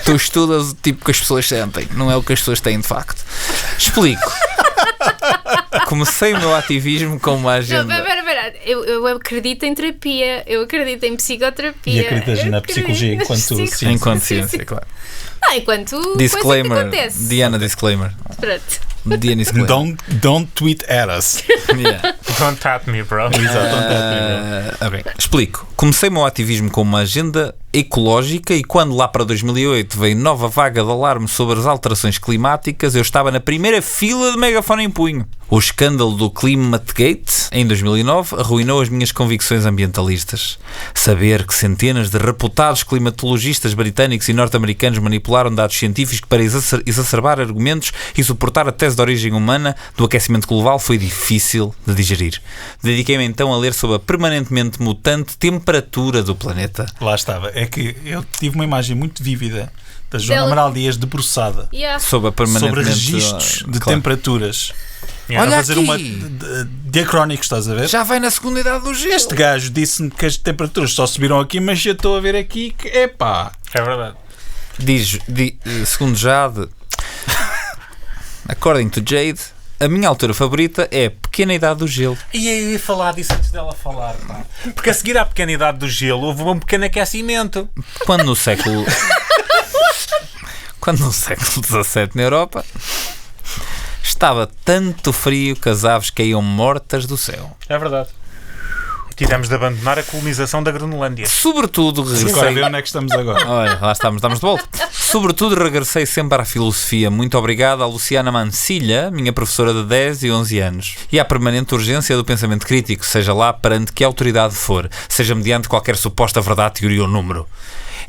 Tu estudas o tipo que as pessoas sentem, não é o que as pessoas têm de facto. Explico. Comecei o meu ativismo com uma agenda. Não, pera. Eu acredito em terapia, eu acredito em psicoterapia. E acreditas na psicologia enquanto ciência. Enquanto ciência, claro. Enquanto Disclaimer. coisa que acontece. Diana, disclaimer. Pronto. Diana, disclaimer. Don't tweet at us. Yeah. Don't at me, bro. Ok. Explico. Comecei o meu ativismo com uma agenda ecológica e quando lá para 2008 veio nova vaga de alarme sobre as alterações climáticas, eu estava na primeira fila de megafone em punho. O escândalo do Climategate, em 2009, arruinou as minhas convicções ambientalistas. Saber que centenas de reputados climatologistas britânicos e norte-americanos manipularam dados científicos para exacerbar argumentos e suportar a tese de origem humana do aquecimento global foi difícil de digerir. Dediquei-me então a ler sobre a permanentemente mutante temperatura do planeta. Lá estava. É que eu tive uma imagem muito vívida da Joana Amaral Dias debruçada Sobre a permanentemente... sobre registros de claro. temperaturas. Olha a fazer aqui. diacrónicos, estás a ver? Já vai na segunda idade do gelo. Este gajo disse-me que as temperaturas só subiram aqui, mas eu estou a ver aqui que, epá... É verdade. Segundo Jade, according to Jade, a minha altura favorita é a pequena idade do gelo. E eu ia falar disso antes dela falar, pá. Porque a seguir à pequena idade do gelo houve um pequeno aquecimento. Quando no século XVII na Europa estava tanto frio que as aves caíam mortas do céu. É verdade. Tivemos de abandonar a colonização da Groenlândia. Sobretudo Agora regressei... vê onde é que estamos agora. Olha, lá estamos de volta. Sobretudo regressei sempre à filosofia. Muito obrigado à Luciana Mancilha, minha professora de 10 e 11 anos. E à permanente urgência do pensamento crítico, seja lá perante que autoridade for, seja mediante qualquer suposta verdade, teoria ou número.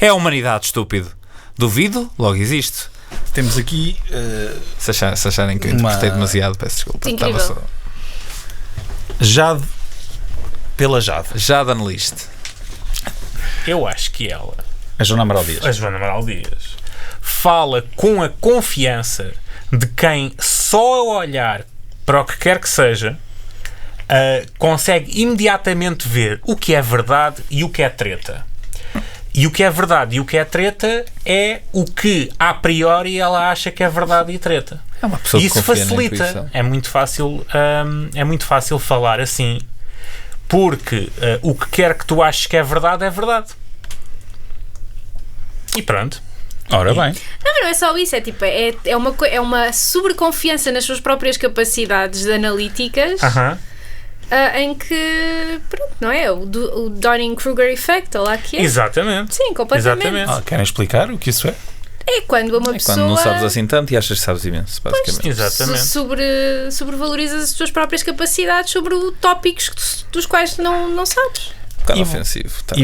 É a humanidade, estúpido. Duvido, logo existe. Temos aqui... Se acharem que eu interpretei demasiado, peço desculpa. Incrível. Jade pela Jade. Jade Analyst. Eu acho que ela, A Joana Amaral Dias. a Joana Amaral Dias, fala com a confiança de quem só a olhar para o que quer que seja consegue imediatamente ver o que é verdade e o que é treta. E o que é verdade e o que é treta é o que, a priori, ela acha que é verdade e treta. É uma pessoa E que isso confia na facilita. intuição. É muito fácil falar assim, porque o que quer que tu aches que é verdade. E pronto. Ora bem. Não é só isso, é tipo, é uma sobreconfiança nas suas próprias capacidades analíticas. Em que, pronto, não é? O Dunning-Kruger Effect, ou lá que é. Exatamente. Sim, completamente. Exatamente. Querem explicar o que isso é? É quando uma pessoa... Quando não sabes assim tanto e achas que sabes imenso, basicamente. Exatamente. sobrevalorizas as tuas próprias capacidades sobre tópicos dos quais não sabes. Um bocado ofensivo. Tá.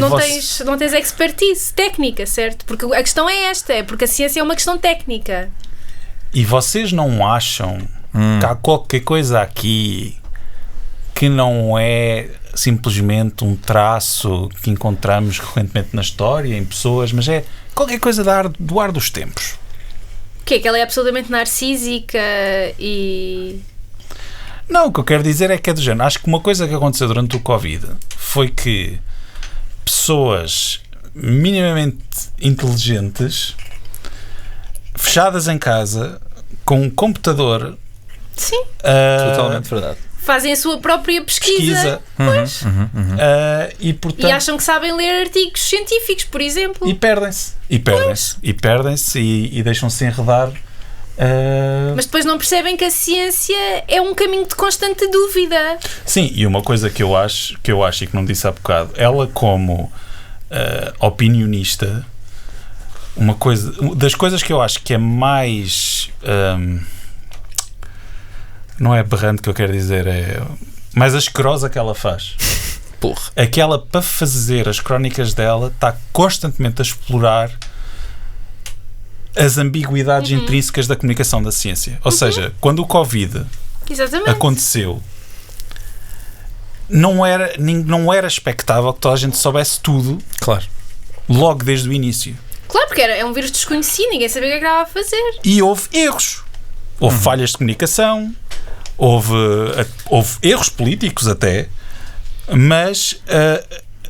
Não tens expertise técnica, certo? Porque a questão é esta, é porque a ciência é uma questão técnica. E vocês não acham que há qualquer coisa aqui que não é simplesmente um traço que encontramos recorrentemente na história, em pessoas, mas é qualquer coisa do ar dos tempos? O quê? Que ela é absolutamente narcísica e... Não, o que eu quero dizer é que é do género. Acho que uma coisa que aconteceu durante o Covid foi que pessoas minimamente inteligentes, fechadas em casa, com um computador... Sim. Totalmente verdade. Fazem a sua própria pesquisa. Pois. E, portanto, E acham que sabem ler artigos científicos, por exemplo. E perdem-se. E deixam-se enredar. Mas depois não percebem que a ciência é um caminho de constante dúvida. Sim, e uma coisa que eu acho e que não disse há bocado, ela como opinionista, das coisas que eu acho que é mais... não é aberrante que eu quero dizer, é mais asquerosa que ela faz. Porra. é que ela, para fazer as crónicas dela, está constantemente a explorar as ambiguidades intrínsecas da comunicação da ciência. Ou seja, quando o Covid Exatamente. aconteceu, não era expectável que toda a gente soubesse tudo Claro. logo desde o início. Claro, porque é um vírus desconhecido, ninguém sabia o que é que estava a fazer. E houve erros. Houve falhas de comunicação, houve erros políticos até, mas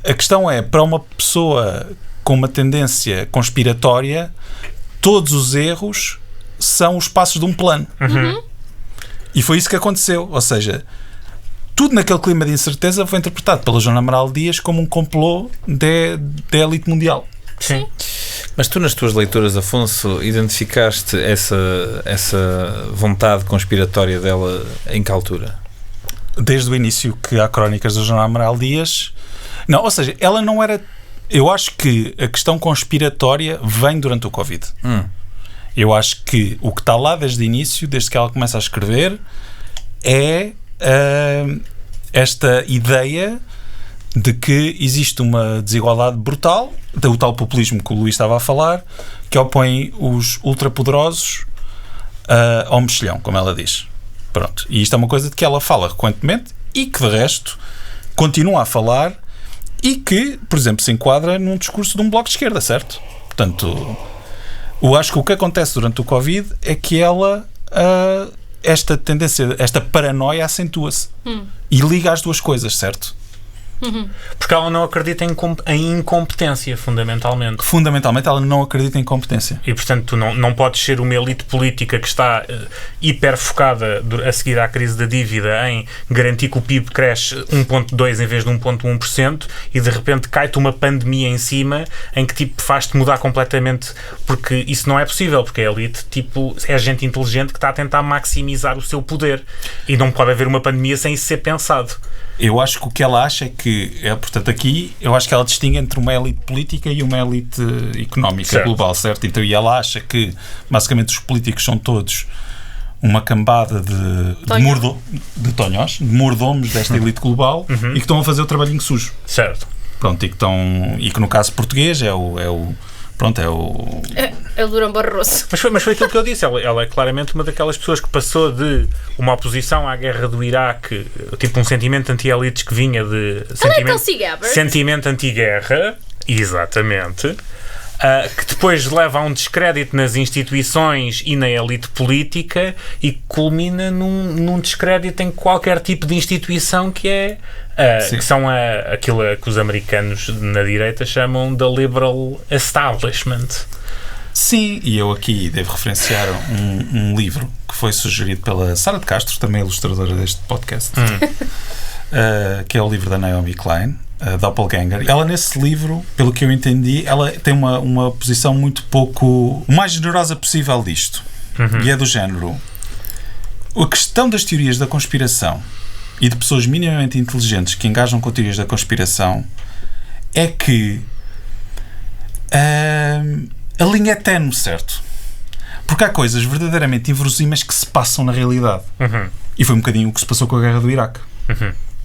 a questão é, para uma pessoa com uma tendência conspiratória, todos os erros são os passos de um plano. E foi isso que aconteceu. Ou seja, tudo naquele clima de incerteza foi interpretado pela Joana Amaral Dias como um complô da elite mundial. Sim. Mas tu, nas tuas leituras, Afonso, identificaste essa vontade conspiratória dela em que altura? Desde o início que há crónicas da Joana Amaral Dias. Não, ou seja, ela não era... Eu acho que a questão conspiratória vem durante o Covid. Eu acho que o que está lá desde o início, desde que ela começa a escrever, é esta ideia de que existe uma desigualdade brutal, o tal populismo que o Luís estava a falar, que opõe os ultrapoderosos ao mexilhão, como ela diz. Pronto. E isto é uma coisa de que ela fala recorrentemente e que, de resto, continua a falar e que, por exemplo, se enquadra num discurso de um bloco de esquerda, certo? Portanto, eu acho que o que acontece durante o Covid é que ela... esta tendência, esta paranoia acentua-se e liga as duas coisas, certo? Porque ela não acredita em incompetência, fundamentalmente. Fundamentalmente, ela não acredita em competência. E, portanto, tu não podes ser uma elite política que está hiper focada a seguir à crise da dívida em garantir que o PIB cresce 1,2% em vez de 1,1% e, de repente, cai-te uma pandemia em cima em que, tipo, faz-te mudar completamente, porque isso não é possível, porque a elite, tipo, é gente inteligente que está a tentar maximizar o seu poder e não pode haver uma pandemia sem isso ser pensado. Eu acho que o que ela acha é que, portanto, aqui, eu acho que ela distingue entre uma elite política e uma elite económica global, certo? Então, e ela acha que, basicamente, os políticos são todos uma cambada de mordomos desta elite global e que estão a fazer o trabalhinho sujo. Certo. Pronto, e que no caso português é o Durão Barroso. Mas foi aquilo que eu disse. Ela é claramente uma daquelas pessoas que passou de uma oposição à guerra do Iraque, tipo um sentimento anti-elites que vinha de sentimento anti-guerra, exatamente, que depois leva a um descrédito nas instituições e na elite política e culmina num descrédito em qualquer tipo de instituição que é que são aquilo que os americanos na direita chamam de liberal establishment. Sim, e eu aqui devo referenciar um livro que foi sugerido pela Sara de Castro, também ilustradora deste podcast, que é o livro da Naomi Klein, Doppelganger. Ela, nesse livro, pelo que eu entendi, ela tem uma posição muito pouco... o mais generosa possível disto. E é do género... A questão das teorias da conspiração e de pessoas minimamente inteligentes que engajam com teorias da conspiração é que a linha é ténue, certo? Porque há coisas verdadeiramente inverossímeis que se passam na realidade. E foi um bocadinho o que se passou com a guerra do Iraque.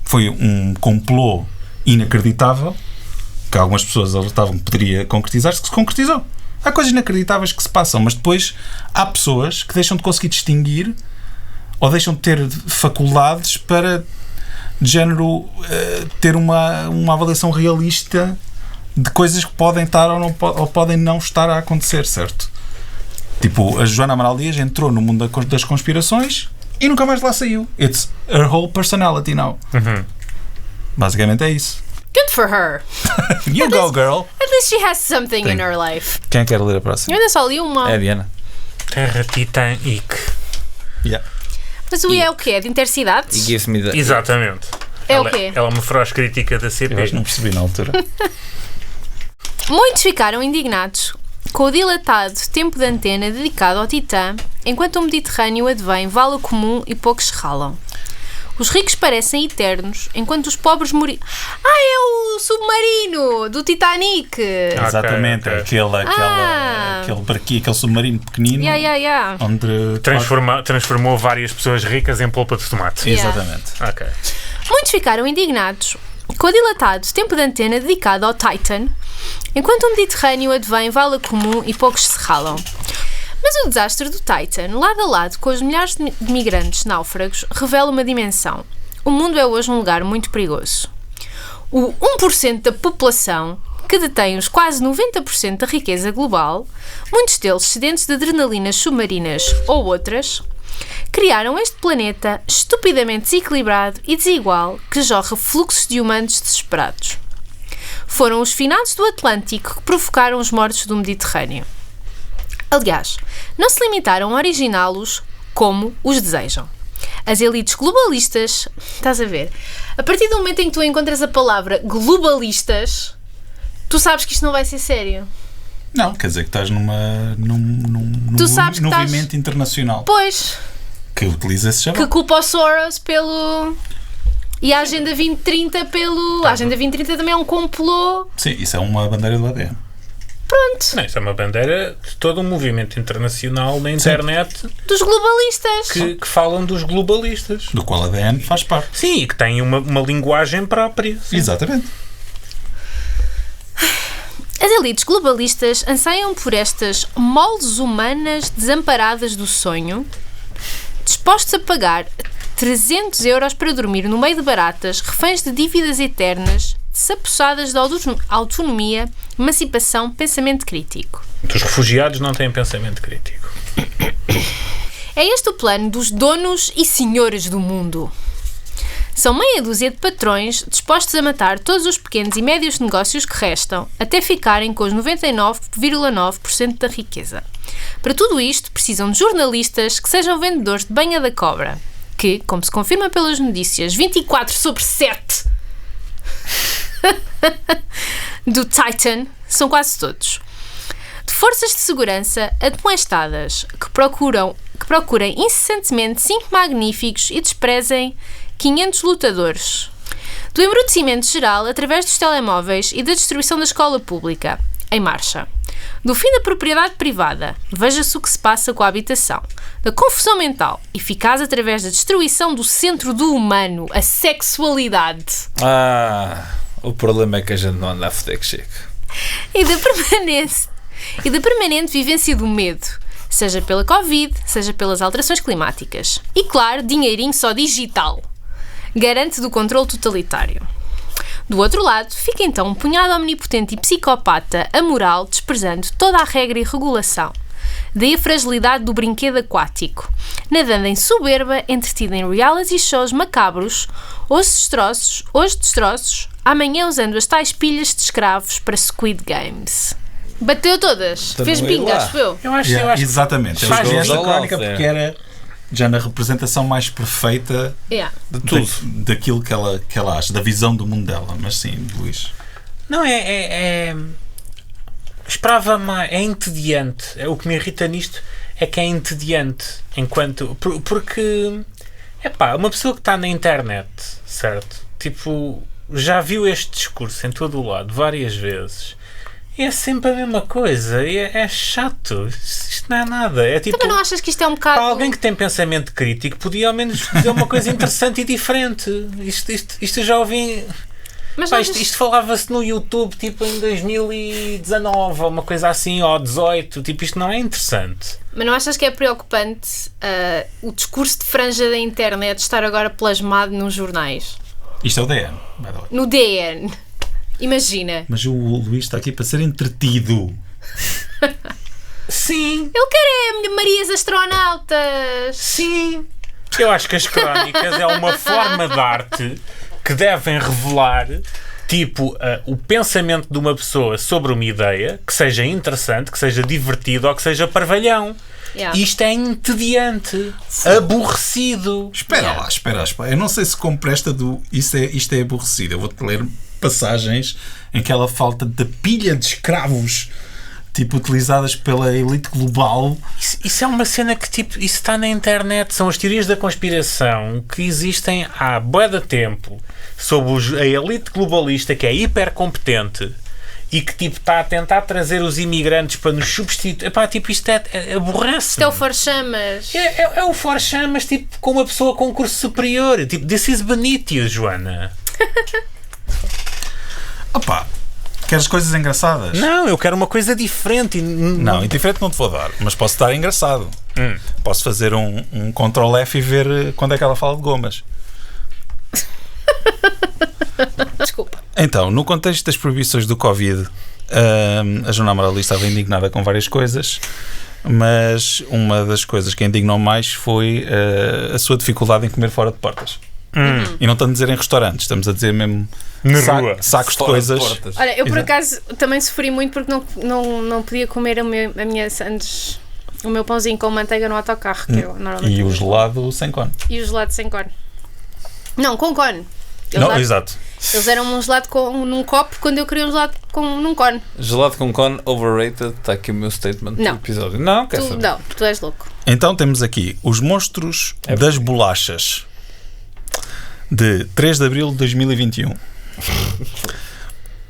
Foi um complô inacreditável que algumas pessoas alertavam que poderia concretizar-se, que se concretizou. Há coisas inacreditáveis que se passam, mas depois há pessoas que deixam de conseguir distinguir ou deixam de ter faculdades para, de género, ter uma avaliação realista de coisas que podem estar ou podem não estar a acontecer, certo? Tipo, a Joana Amaral Dias entrou no mundo das conspirações e nunca mais lá saiu. It's her whole personality now. Basicamente é isso. Good for her. You go, girl. At least she has something in her life. Quem quer ler a próxima? Eu ainda só li uma. É a Diana. Terra Titanic. Yeah. Mas o é o quê? É de intercidades? E gives me the... Exatamente. É o quê? Ela é uma feroz crítica da CP. Eu acho que não percebi na altura. Muitos ficaram indignados com o dilatado tempo de antena dedicado ao Titã, enquanto o Mediterrâneo advém vale o comum e poucos se ralam. Os ricos parecem eternos, enquanto os pobres morrem. É o submarino do Titanic! Exatamente, ok. Aquele barquinho, aquele submarino pequenino. Onde Transformou várias pessoas ricas em polpa de tomate. Yeah. Exatamente. Ok. Muitos ficaram indignados com o dilatado tempo de antena dedicado ao Titan, enquanto o Mediterrâneo advém vala comum e poucos se ralam. Mas o desastre do Titan, lado a lado com os milhares de migrantes náufragos, revela uma dimensão. O mundo é hoje um lugar muito perigoso. O 1% da população, que detém os quase 90% da riqueza global, muitos deles sedentes de adrenalinas submarinas ou outras, criaram este planeta estupidamente desequilibrado e desigual que jorra fluxos de humanos desesperados. Foram os finados do Atlântico que provocaram os mortos do Mediterrâneo. Aliás, não se limitaram a originá-los como os desejam. As elites globalistas, estás a ver, a partir do momento em que tu encontras a palavra globalistas, tu sabes que isto não vai ser sério. Não, quer dizer que estás num movimento internacional. Pois. Que utiliza esse chamado. Que culpa o Soros pelo... E a Agenda 2030 pelo... A Agenda 2030 também é um complô. Sim, isso é uma bandeira do ADN. Pronto. Não, isso é uma bandeira de todo um movimento internacional na internet. Dos globalistas. Que falam dos globalistas. Do qual a ADN faz parte. Sim, e que têm uma linguagem própria. Sim. Exatamente. As elites globalistas anseiam por estas moles humanas desamparadas do sonho, dispostos a pagar 300 euros para dormir no meio de baratas, reféns de dívidas eternas, saposadas de autonomia, emancipação, pensamento crítico. Os refugiados não têm pensamento crítico. É este o plano dos donos e senhores do mundo. São meia dúzia de patrões dispostos a matar todos os pequenos e médios negócios que restam, até ficarem com os 99,9% da riqueza. Para tudo isto, precisam de jornalistas que sejam vendedores de banha da cobra, que, como se confirma pelas notícias 24/7 do Titan, são quase todos. De forças de segurança admoestadas que procurem incessantemente 5 magníficos e desprezem 500 lutadores. Do embrutecimento geral através dos telemóveis e da destruição da escola pública, em marcha. Do fim da propriedade privada, veja-se o que se passa com a habitação. Da confusão mental, eficaz através da destruição do centro do humano, a sexualidade. O problema é que a gente não anda a foder que chega. E da permanente vivência do medo, seja pela Covid, seja pelas alterações climáticas. E claro, dinheirinho só digital. Garante do controle totalitário. Do outro lado, fica então um punhado omnipotente e psicopata amoral desprezando toda a regra e regulação. Daí a fragilidade do brinquedo aquático, nadando em soberba, entretida em reality shows macabros, hoje destroços, amanhã usando as tais pilhas de escravos para Squid Games. Bateu todas. Então Fez bingo, acho eu. Eu acho exatamente. faz Eu esta ao crónica lado, porque era já na representação mais perfeita De tudo. daquilo que ela acha, da visão do mundo dela. Mas sim, Luís. Não, esperava mais. É entediante. O que me irrita nisto é que é entediante. Porque uma pessoa que está na internet, certo? Tipo, já viu este discurso em todo o lado várias vezes. E é sempre a mesma coisa. E é chato. Isto não é nada. É tipo, Também não achas que isto é um bocado... para alguém que tem pensamento crítico, podia ao menos dizer uma coisa interessante e diferente. Isto eu já ouvi. Mas Pá, não isto falava-se no YouTube tipo em 2019 ou uma coisa assim, ou 18. Tipo, isto não é interessante. Mas não achas que é preocupante o discurso de franja da internet estar agora plasmado nos jornais? Isto é o DN. No DN. Imagina. Mas o Luís está aqui para ser entretido. Sim. Ele quer Marias astronautas. Sim. Eu acho que as crónicas é uma forma de arte que devem revelar tipo o pensamento de uma pessoa sobre uma ideia que seja interessante, que seja divertido ou que seja parvalhão. Yeah. Isto é entediante, aborrecido. Espera lá. Eu não sei se compro esta do isto é aborrecido. Eu vou-te ler passagens em que ela falta da pilha de escravos tipo utilizadas pela elite global. Isso é uma cena que tipo, isso está na internet, são as teorias da conspiração que existem há bué de tempo sobre a elite globalista que é hiper competente e que tipo está a tentar trazer os imigrantes para nos substituir. Epá, tipo, isto aborrece. Isto é o Forchamas. É o Forchamas tipo com uma pessoa com curso superior. Tipo, this is Benítio, Joana. Opá, queres coisas engraçadas? Não, eu quero uma coisa diferente. Não, indiferente não te vou dar, mas posso dar engraçado. Posso fazer um Ctrl F e ver quando é que ela fala de gomas. Desculpa. Então, no contexto das proibições do Covid, a Joana Amaral estava indignada com várias coisas, mas uma das coisas que a indignou mais foi a sua dificuldade em comer fora de portas. E não estamos a dizer em restaurantes, estamos a dizer mesmo Na rua. sacos de Fora coisas. portas. Olha, eu por Exato. acaso também sofri muito porque não podia comer a minha sandes, o meu pãozinho com manteiga no autocarro, que eu normalmente E o gelado sem cone. e o gelado sem cone. Não, com cone. Exato. Eles eram um gelado num copo quando eu queria um gelado num cone. Gelado com cone, overrated. Está aqui o meu statement do Não. episódio. Não, quer saber? Não, tu és louco. Então temos aqui os monstros das bolachas de 3 de abril de 2021.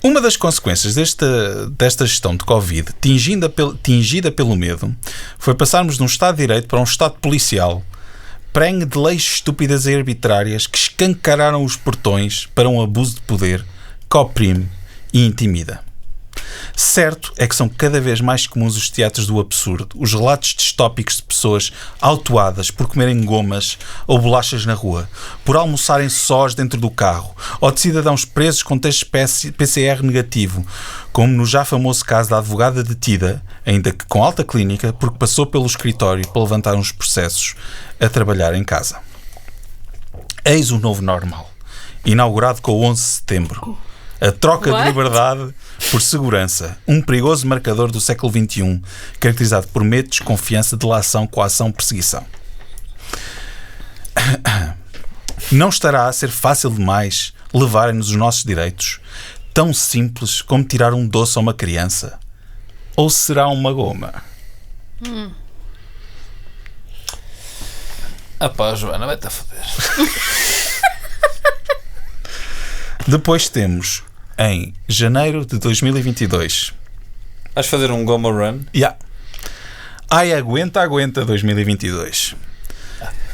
Uma das consequências desta gestão de Covid, tingida pelo medo, foi passarmos de um Estado de Direito para um Estado policial, prenhe de leis estúpidas e arbitrárias que escancararam os portões para um abuso de poder que oprime e intimida. Certo é que são cada vez mais comuns os teatros do absurdo, os relatos distópicos de pessoas autuadas por comerem gomas ou bolachas na rua, por almoçarem sós dentro do carro, ou de cidadãos presos com teste PCR negativo, como no já famoso caso da advogada detida, ainda que com alta clínica, porque passou pelo escritório para levantar uns processos a trabalhar em casa. Eis o novo normal, inaugurado com o 11 de setembro. A troca de liberdade por segurança, um perigoso marcador do século XXI, caracterizado por medo, desconfiança, delação, coação, perseguição. Não estará a ser fácil demais levarem-nos os nossos direitos, tão simples como tirar um doce a uma criança? Ou será uma goma? Ah pá, Joana, vai-te a foder. Depois temos, em janeiro de 2022... Vais fazer um Goma Run? Ai, aguenta 2022.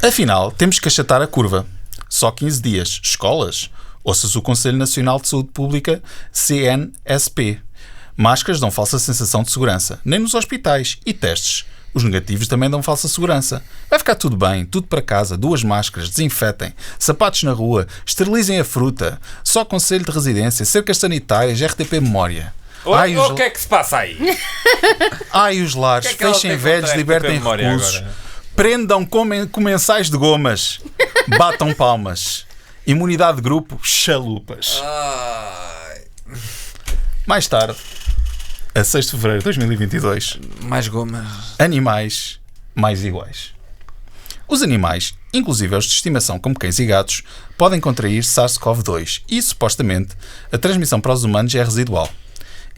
Afinal, temos que achatar a curva. Só 15 dias. Escolas? Ouça-se o Conselho Nacional de Saúde Pública, CNSP. Máscaras dão falsa sensação de segurança. Nem nos hospitais. E testes? Os negativos também dão falsa segurança. Vai ficar tudo bem, tudo para casa, 2 máscaras, desinfetem, sapatos na rua, esterilizem a fruta, só conselho de residência, cercas sanitárias, RTP Memória. O que é que se passa aí? Ai, os lares, Que é que ela fechem tem velhos, contra a libertem RTP Memória reclusos, agora? prendam comensais de gomas, batam palmas, imunidade de grupo, chalupas. Mais tarde, a 6 de fevereiro de 2022, Mais gomas. animais mais iguais. Os animais, inclusive os de estimação como cães e gatos, podem contrair SARS-CoV-2 e, supostamente, a transmissão para os humanos é residual.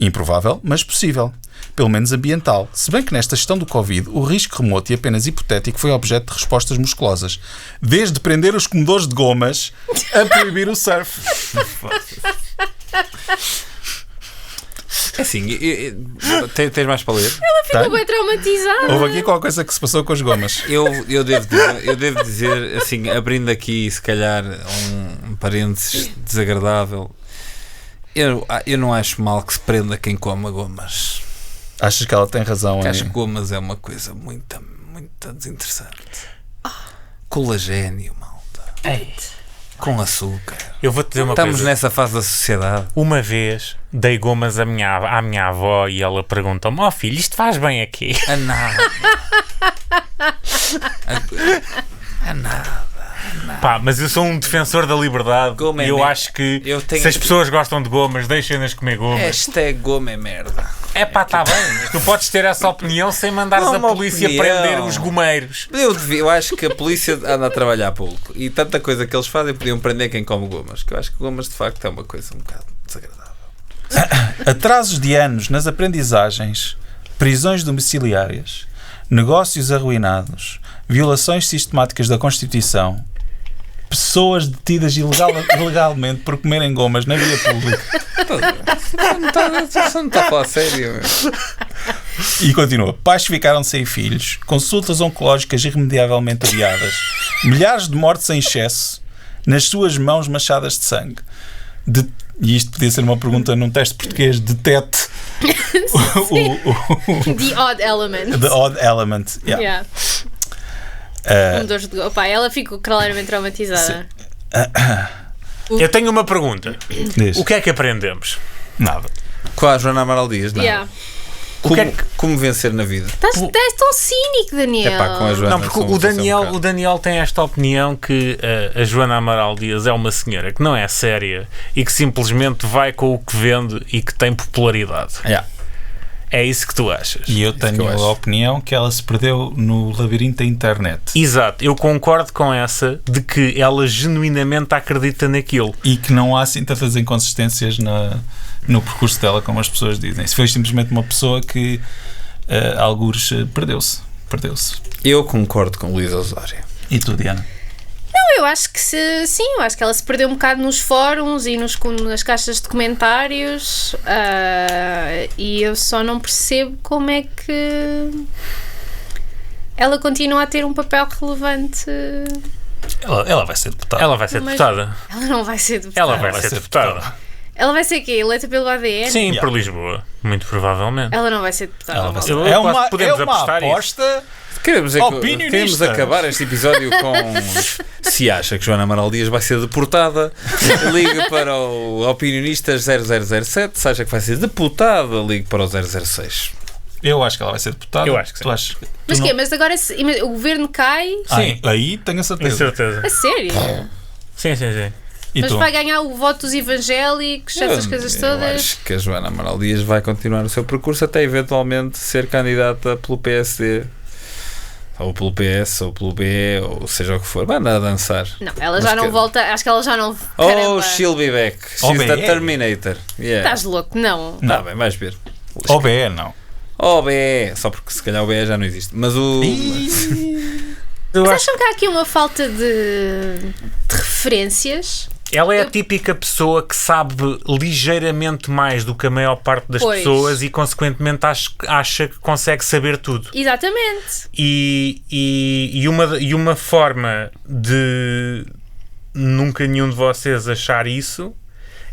Improvável, mas possível. Pelo menos ambiental. Se bem que nesta gestão do Covid, o risco remoto e apenas hipotético foi objeto de respostas musculosas. Desde prender os comedores de gomas a proibir o surf. É assim, tens mais para ler? Ficou bem traumatizada. Houve aqui qualquer coisa que se passou com as gomas. Eu devo dizer, assim, abrindo aqui, se calhar, um parênteses desagradável, eu não acho mal que se prenda quem coma gomas. Achas que ela tem razão Porque em... acho que gomas é uma coisa muito desinteressante. Colagênio, malta. Com açúcar. Eu vou-te dizer uma Estamos coisa. nessa fase da sociedade. Uma vez dei gomas à minha avó e ela perguntou-me: ó filho, isto faz bem aqui? A nada. A nada. Pá, mas eu sou um defensor da liberdade Goma é e eu merda. acho que Eu tenho- se as pessoas gostam de gomas, deixem-nas comer gomas. Hashtag goma é merda. É pá, está bem. Tu podes ter essa opinião sem mandares Não é a uma polícia opinião. prender os gomeiros. Eu acho que a polícia anda a trabalhar pouco. E tanta coisa que eles fazem podiam prender quem come gomas. Que eu acho que gomas de facto é uma coisa um bocado desagradável. Atrasos de anos nas aprendizagens, prisões domiciliárias, negócios arruinados, violações sistemáticas da Constituição, pessoas detidas ilegalmente por comerem gomas na via pública. Isso não está a falar sério. Meu. E continua. Pais ficaram sem filhos, consultas oncológicas irremediavelmente adiadas, milhares de mortes em excesso, nas suas mãos machadas de sangue. E isto podia ser uma pergunta num teste português de TET. The Odd Element. The Odd Element. Yeah. Opa, ela ficou claramente traumatizada. Eu tenho uma pergunta. Diz. O que é que aprendemos? Nada. Com a Joana Amaral Dias, não. Yeah. Como vencer na vida? Estás tão cínico, Daniel. Epá, com a Joana. Não, porque o Daniel tem esta opinião que a Joana Amaral Dias é uma senhora que não é séria e que simplesmente vai com o que vende e que tem popularidade. Yeah. É isso que tu achas? E eu tenho a opinião que ela se perdeu no labirinto da internet. Exato, eu concordo com essa de que ela genuinamente acredita naquilo. E que não há assim tantas inconsistências no percurso dela como as pessoas dizem. Se foi simplesmente uma pessoa que algures perdeu-se. Eu concordo com Luís Osório. E tu, Diana? Eu acho que sim, eu acho que ela se perdeu um bocado nos fóruns e nas caixas de comentários, e eu só não percebo como é que ela continua a ter um papel relevante. Ela vai ser deputada. Ela vai ser deputada. Ela não vai ser deputada. Ela vai ser deputada. Ela vai ser o quê? Eleita pelo ADN? Sim, por Lisboa. Muito provavelmente. Ela não vai ser deputada. Ela vai ser. Eu É uma podemos apostar aposta. Queremos Opinionista. acabar este episódio com se acha que Joana Amaral Dias vai ser deportada, ligue para o Opinionistas 0007. Se acha que vai ser deputada, ligue para o 006. Eu acho que ela vai ser deputada. Eu acho que sim. Tu achas? Mas quê? Mas agora o governo cai? Sim. Aí tenho a Com certeza. certeza. A sério? Sim. E Mas tu? vai ganhar o voto dos evangélicos, essas coisas Eu todas? acho que a Joana Amaral Dias vai continuar o seu percurso até eventualmente ser candidata pelo PSD. Ou pelo PS, ou pelo BE, ou seja o que for. Vai andar a dançar. Não, ela já não volta. Acho que ela já não. Oh, Caramba. she'll be back. Oh, She's the BE. Terminator. Yeah. Estás louco? Não. Tá bem, vais ver. OBE, não. Oh, BE. Só porque se calhar o BE já não existe. Mas o. Mas acham que há aqui uma falta de referências? Ela é a típica pessoa que sabe ligeiramente mais do que a maior parte das Pois. pessoas e, consequentemente, acha que consegue saber tudo. Exatamente. E uma forma de nunca nenhum de vocês achar isso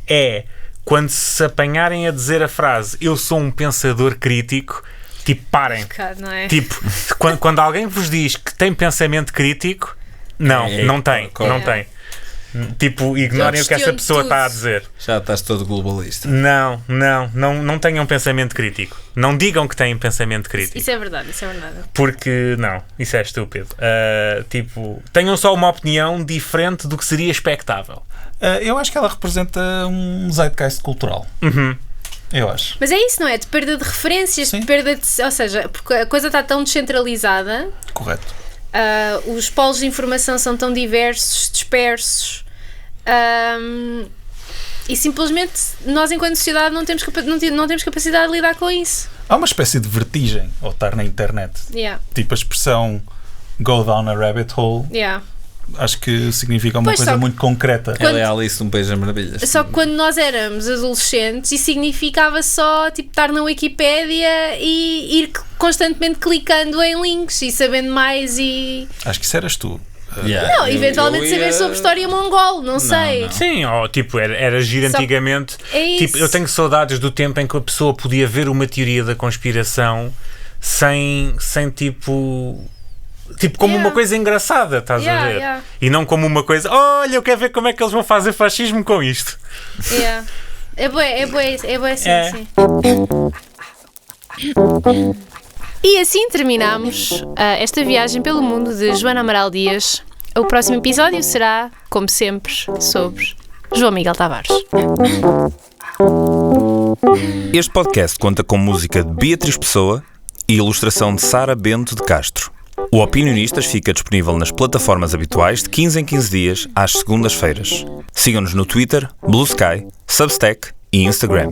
é quando se apanharem a dizer a frase "eu sou um pensador crítico", tipo, parem. Não é? Tipo, quando alguém vos diz que tem pensamento crítico, não tem. concordo. Não tem. Tipo, ignorem o que essa questiono pessoa tudo. está a dizer. Já estás todo globalista. Não tenham pensamento crítico. Não digam que têm pensamento crítico. Isso é verdade. Porque, não, isso é estúpido. Tipo, tenham só uma opinião diferente do que seria expectável. Eu acho que ela representa um zeitgeist cultural. Eu acho. Mas é isso, não é? De perda de referências, Sim. de perda de. Ou seja, porque a coisa está tão descentralizada, Correto. os polos de informação são tão diversos, dispersos, e simplesmente nós, enquanto sociedade, não temos capacidade de lidar com isso. Há uma espécie de vertigem ao estar na internet. Yeah. Tipo a expressão go down a rabbit hole. Yeah. Acho que significa uma Pois, coisa só que- muito concreta. Ela é a Alice num País das Maravilhas. Só que quando nós éramos adolescentes, isso significava só tipo, estar na Wikipédia e ir constantemente clicando em links e sabendo mais e... Acho que isso eras tu. Yeah. Não, eventualmente Eu ia- saber sobre história mongol, não sei. não. Sim, tipo, era giro Só- antigamente. É isso. Tipo, eu tenho saudades do tempo em que a pessoa podia ver uma teoria da conspiração sem tipo como Yeah. uma coisa engraçada, estás a ver? Yeah. E não como uma coisa, olha, eu quero ver como é que eles vão fazer fascismo com isto. Yeah. É bué assim, É. sim. E assim terminamos esta viagem pelo mundo de Joana Amaral Dias. O próximo episódio será, como sempre, sobre João Miguel Tavares. Este podcast conta com música de Beatriz Pessoa e ilustração de Sara Bento de Castro. O Opinionistas fica disponível nas plataformas habituais de 15 em 15 dias, às segundas-feiras. Sigam-nos no Twitter, Blue Sky, Substack e Instagram.